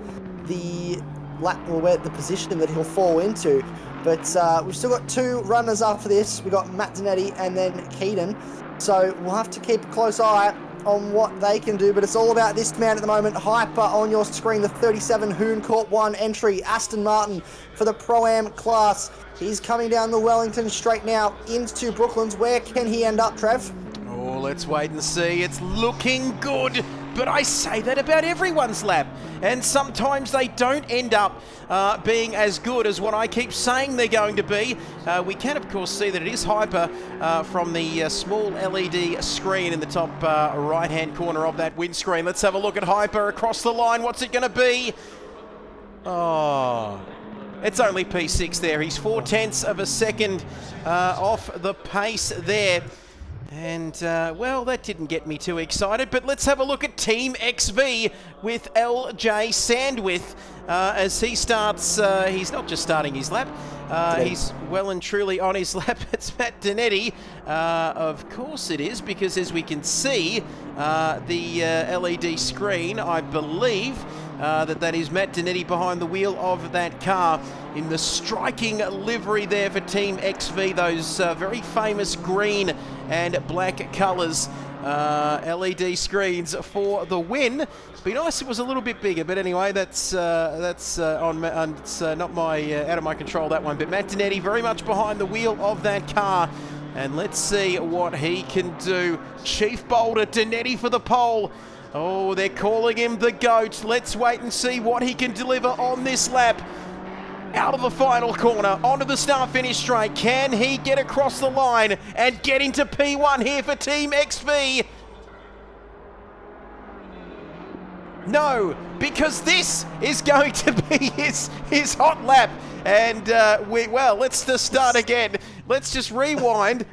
the lap or where the position that he'll fall into. But we've still got 2 runners after this. We've got Matt Donetti and then Keaton. So we'll have to keep a close eye on what they can do, but it's all about this man at the moment. Hyper on your screen, the 37 Hooncorp 1 entry, Aston Martin for the Pro-Am class. He's coming down the Wellington straight now into Brooklands. Where can he end up, Trev? Oh, let's wait and see. It's looking good, but I say that about everyone's lap, and sometimes they don't end up being as good as what I keep saying they're going to be. We can, of course, see that it is Hyper from the small LED screen in the top right-hand corner of that windscreen. Let's have a look at Hyper across the line. What's it going to be? Oh, it's only P6 there. He's 0.4 of a second off the pace there. And, well, that didn't get me too excited, but let's have a look at Team XV with LJ Sandwith as he starts. He's not just starting his lap, he's well and truly on his lap. It's Matt Donetti. Of course it is, because as we can see, the LED screen, I believe, that is Matt Donetti behind the wheel of that car in the striking livery there for Team XV, those very famous green and black colours. LED screens for the win. It'd be nice if it was a little bit bigger, but anyway, that's it's not my out of my control, that one. But Matt Donetti very much behind the wheel of that car, and let's see what he can do. Chief Boulder, Donetti for the pole. Oh, they're calling him the GOAT. Let's wait and see what he can deliver on this lap. Out of the final corner, onto the start-finish straight. Can he get across the line and get into P1 here for Team XV? No, because this is going to be his hot lap. And, well, let's just start again. Let's just rewind.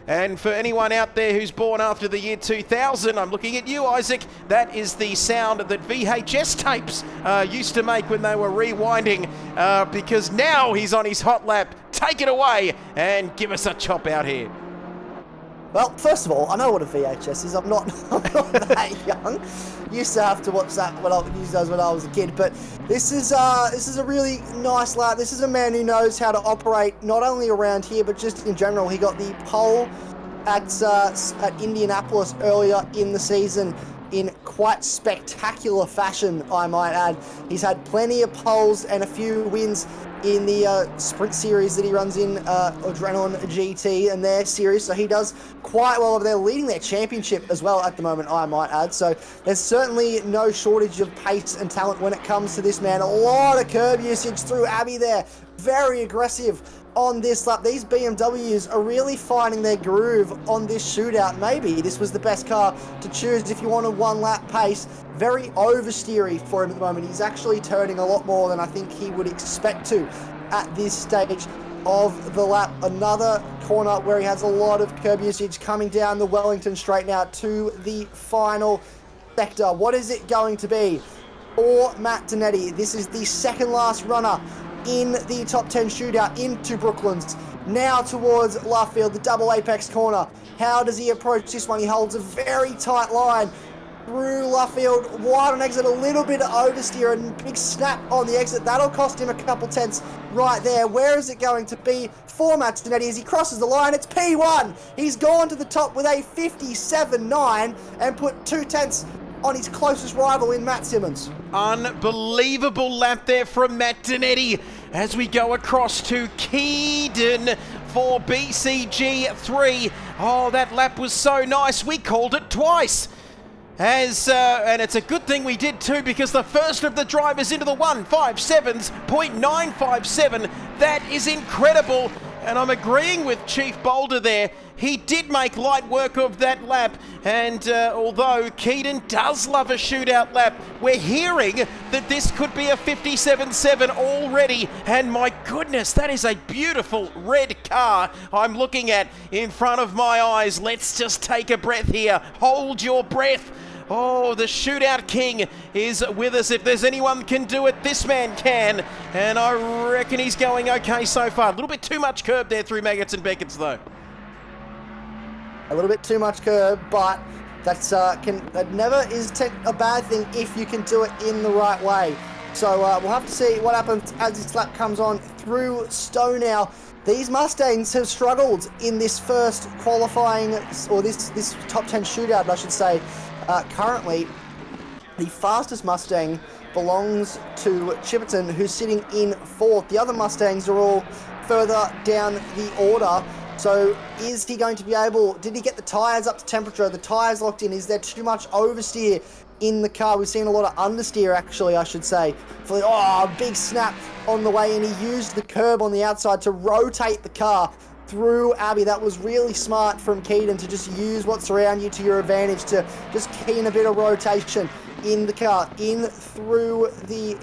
And for anyone out there who's born after the year 2000, I'm looking at you, Isaac. That is the sound that VHS tapes used to make when they were rewinding, because now he's on his hot lap. Take it away and give us a chop out here. Well, first of all, I know what a VHS is. I'm not that young. Used to have to watch that when I was a kid. But this is a really nice lap. This is a man who knows how to operate not only around here but just in general. He got the pole at Indianapolis earlier in the season in quite spectacular fashion, I might add. He's had plenty of poles and a few wins in the sprint series that he runs in, Adrenaline GT and their series, so he does quite well over there, leading their championship as well at the moment, I might add. So there's certainly no shortage of pace and talent when it comes to this man. A lot of curb usage through Abbey there, very aggressive on this lap. These BMWs are really finding their groove on this shootout. Maybe this was the best car to choose if you want a one lap pace. Very oversteery for him at the moment. He's actually turning a lot more than I think he would expect to at this stage of the lap. Another corner where he has a lot of curb usage coming down the Wellington straight now to the final sector. What is it going to be for Matt Donetti? This is the second last runner in the top 10 shootout into Brooklands. Now towards Luffield, the double apex corner. How does he approach this one? He holds a very tight line through Luffield, wide on exit, a little bit of oversteer and big snap on the exit. That'll cost him a couple tenths right there. Where is it going to be for Matt Donetti as he crosses the line? It's P1. He's gone to the top with a 57.9 and put 2 tenths on his closest rival in Matt Simmons. Unbelievable lap there from Matt Donetti as we go across to Keaton for BCG 3. Oh, that lap was so nice. We called it twice. And it's a good thing we did too, because the first of the drivers into the 157s, .957. That is incredible. And I'm agreeing with Chief Boulder there. He did make light work of that lap. And although Keaton does love a shootout lap, we're hearing that this could be a 57.7 already. And my goodness, that is a beautiful red car I'm looking at in front of my eyes. Let's just take a breath here. Hold your breath. Oh, the shootout king is with us. If there's anyone can do it, this man can. And I reckon he's going okay so far. A little bit too much curb there through Maggots and Beckett's, though. A little bit too much curb, but that never is a bad thing if you can do it in the right way. So we'll have to see what happens as this lap comes on through Stowe now. These Mustangs have struggled in this first qualifying, or this top 10 shootout, I should say. Currently, the fastest Mustang belongs to Chipperton, who's sitting in fourth. The other Mustangs are all further down the order. So is he going to be able, did he get the tyres up to temperature? The tyres locked in? Is there too much oversteer in the car? We've seen a lot of understeer, actually, I should say. Oh, big snap on the way in. He used the curb on the outside to rotate the car through Abbey. That was really smart from Keaton to just use what's around you to your advantage, to just key in a bit of rotation in the car, in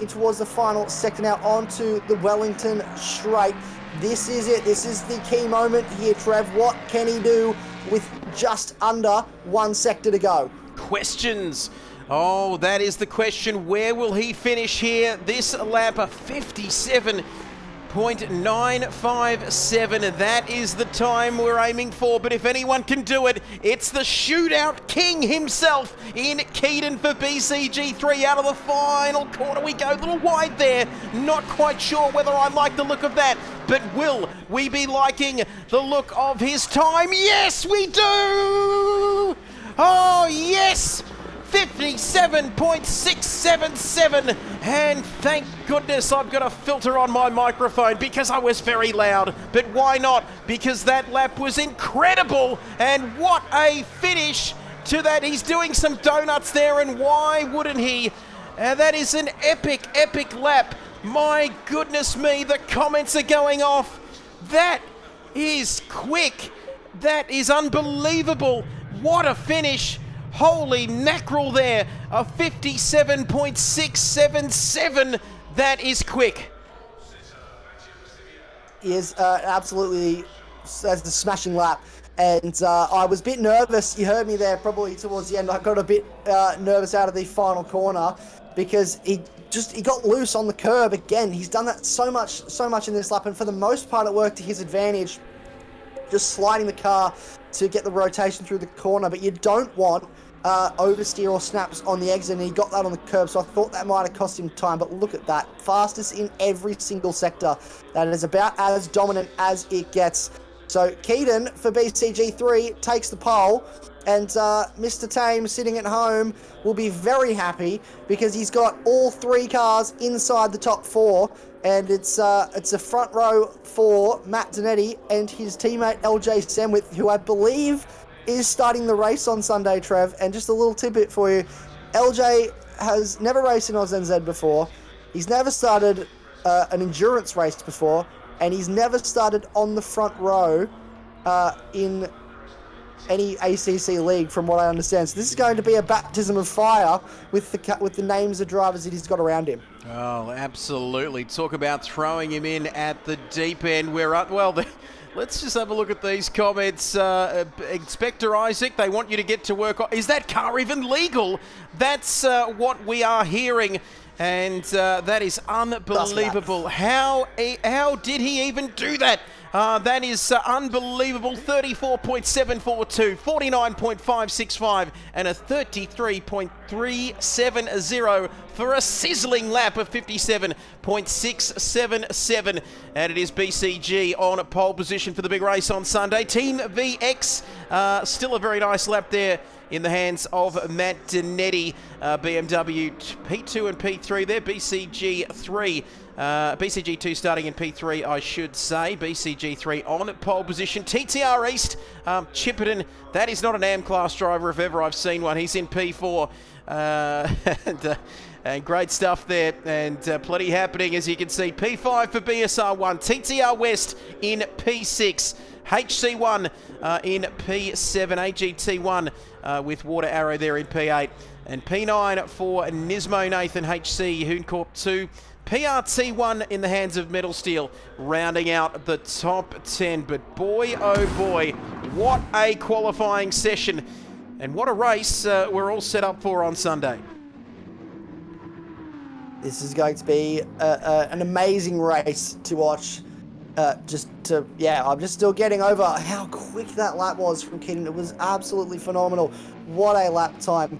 towards the final sector now onto the Wellington straight. This is it. This is the key moment here, Trev. What can he do with just under one sector to go? Questions. Oh, that is the question. Where will he finish here? This lap, a 57.957. That is the time we're aiming for. But if anyone can do it, it's the shootout king himself in Keaton for BCG3. Out of the final corner we go. A little wide there. Not quite sure whether I like the look of that. But will we be liking the look of his time? Yes, we do! Oh, yes! 57.677, and thank goodness I've got a filter on my microphone because I was very loud. But why not? Because that lap was incredible, and what a finish to that. He's doing some donuts there, and why wouldn't he? That is an epic, epic lap. My goodness me, the comments are going off. That is quick. That is unbelievable. What a finish. Holy mackerel there, a 57.677. That is quick. He is absolutely as the smashing lap. And I was a bit nervous. You heard me there probably towards the end. I got a bit nervous out of the final corner because he got loose on the curb again. He's done that so much in this lap, and for the most part it worked to his advantage, just sliding the car to get the rotation through the corner. But you don't want oversteer or snaps on the exit, and he got that on the curb, so I thought that might have cost him time. But look at that, fastest in every single sector. That is about as dominant as it gets. So Keaton for BCG3 takes the pole, and Mr. Tame sitting at home will be very happy because he's got all three cars inside the top four, and it's a front row for Matt Donetti and his teammate LJ Semwith, who I believe is starting the race on Sunday, Trev. And just a little tidbit for you, LJ has never raced in AUSNZ before. He's never started an endurance race before, and he's never started on the front row in any ACC league, from what I understand. So this is going to be a baptism of fire with the names of drivers that he's got around him. Oh, absolutely. Talk about throwing him in at the deep end. Let's just have a look at these comments. Inspector Isaac, they want you to get to work. Is that car even legal? That's what we are hearing. And that is unbelievable. How did he even do that? That is unbelievable. 34.742, 49.565, and a 33.370 for a sizzling lap of 57.677. And it is BCG on pole position for the big race on Sunday. Team VX, still a very nice lap there in the hands of Matt Donetti. BMW P2 and P3 there, BCG3. BCG2 starting in P3, I should say. BCG3 on pole position. TTR East, Chipperton, that is not an AM class driver if ever I've seen one. He's in P4. And great stuff there, and plenty happening, as you can see. P5 for BSR1, TTR West in P6, HC1 in P7, AGT1 with Water Arrow there in P8, and P9 for Nismo Nathan HC, Hooncorp 2, PRT1 in the hands of Metal Steel, rounding out the top 10. But boy, oh boy, what a qualifying session, and what a race we're all set up for on Sunday. This is going to be an amazing race to watch. I'm just still getting over how quick that lap was from Keaton. It was absolutely phenomenal. What a lap time.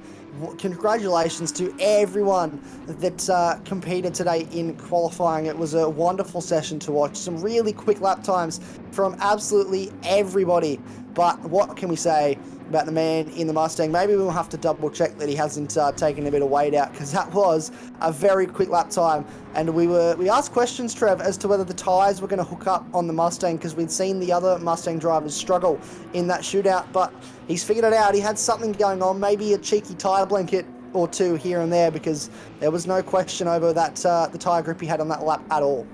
Congratulations to everyone that competed today in qualifying. It was a wonderful session to watch. Some really quick lap times from absolutely everybody. But what can we say about the man in the Mustang? Maybe we'll have to double check that he hasn't taken a bit of weight out, because that was a very quick lap time. And we asked questions, Trev, as to whether the tyres were going to hook up on the Mustang, because we'd seen the other Mustang drivers struggle in that shootout, but he's figured it out. He had something going on, maybe a cheeky tyre blanket or two here and there, because there was no question over that the tyre grip he had on that lap at all.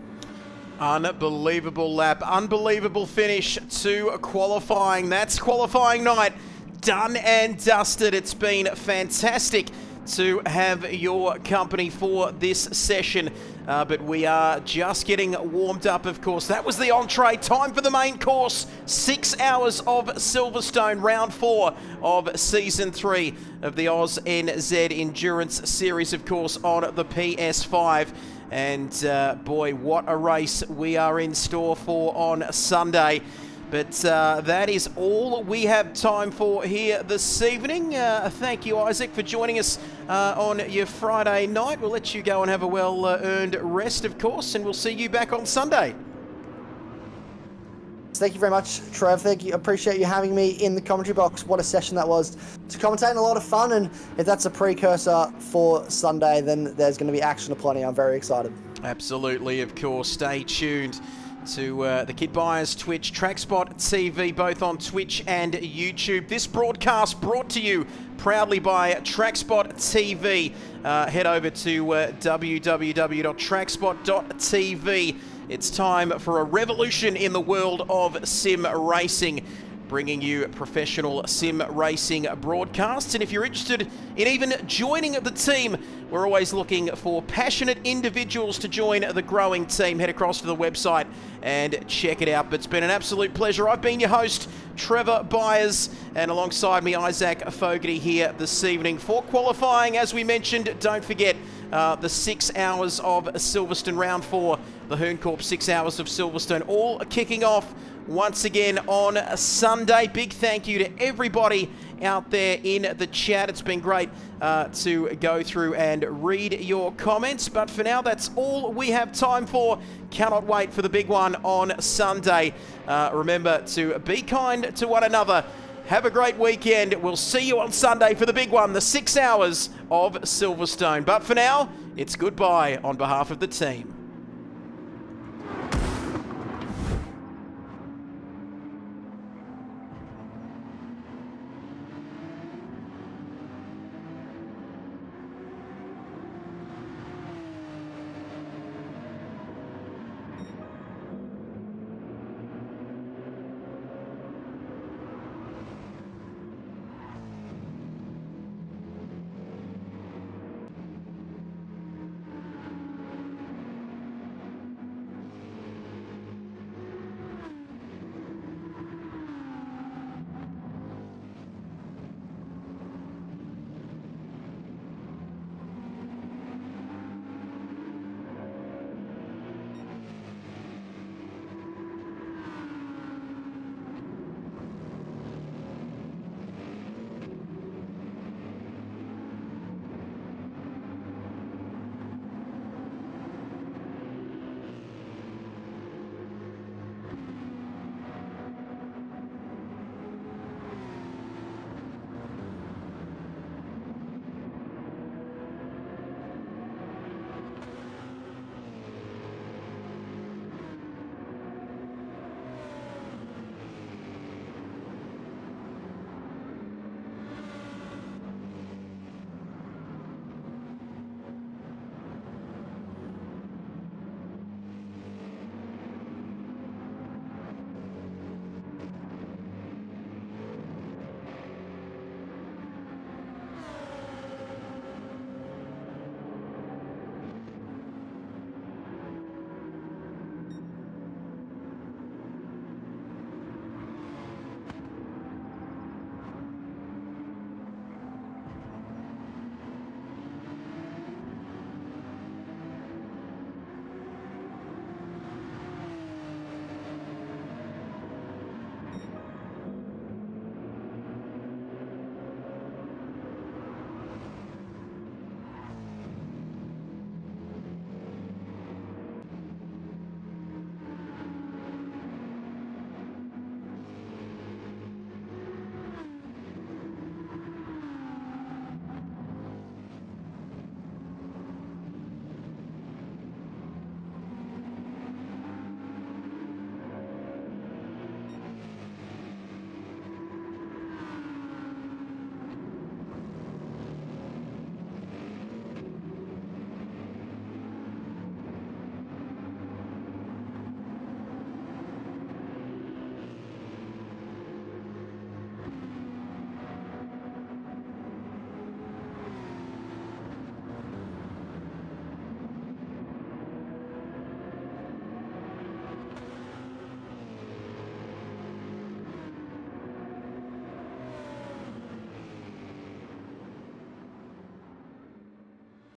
Unbelievable lap, unbelievable finish to qualifying. That's qualifying night done and dusted. It's been fantastic to have your company for this session, but we are just getting warmed up, of course. That was the entree. Time for the main course. 6 hours of Silverstone, round 4 of season 3 of the AUSNZ Endurance Series, of course, on the PS5. And boy, what a race we are in store for on Sunday. But that is all we have time for here this evening. Thank you, Isaac, for joining us on your Friday night. We'll let you go and have a well-earned rest, of course, and we'll see you back on Sunday. Thank you very much, Trev. Thank you. Appreciate you having me in the commentary box. What a session that was to commentate, and a lot of fun. And if that's a precursor for Sunday, then there's going to be action aplenty. I'm very excited. Absolutely, of course. Stay tuned to the Kidbyers Twitch, Trackspot TV, both on Twitch and YouTube. This broadcast brought to you proudly by Trackspot TV. Head over to www.trackspot.tv. It's time for a revolution in the world of sim racing, bringing you professional sim racing broadcasts. And if you're interested in even joining the team, we're always looking for passionate individuals to join the growing team. Head across to the website and check it out. But it's been an absolute pleasure. I've been your host, Trevor Byers, and alongside me, Isaac Fogarty here this evening for qualifying. As we mentioned, don't forget the 6 hours of Silverstone, round 4, the Hooncorp 6 hours of Silverstone, all kicking off once again on a Sunday. Big thank you to everybody out there in the chat. It's been great to go through and read your comments. But for now, that's all we have time for. Cannot wait for the big one on Sunday. Remember to be kind to one another. Have a great weekend. We'll see you on Sunday for the big one, the 6 hours of Silverstone. But for now, it's goodbye on behalf of the team.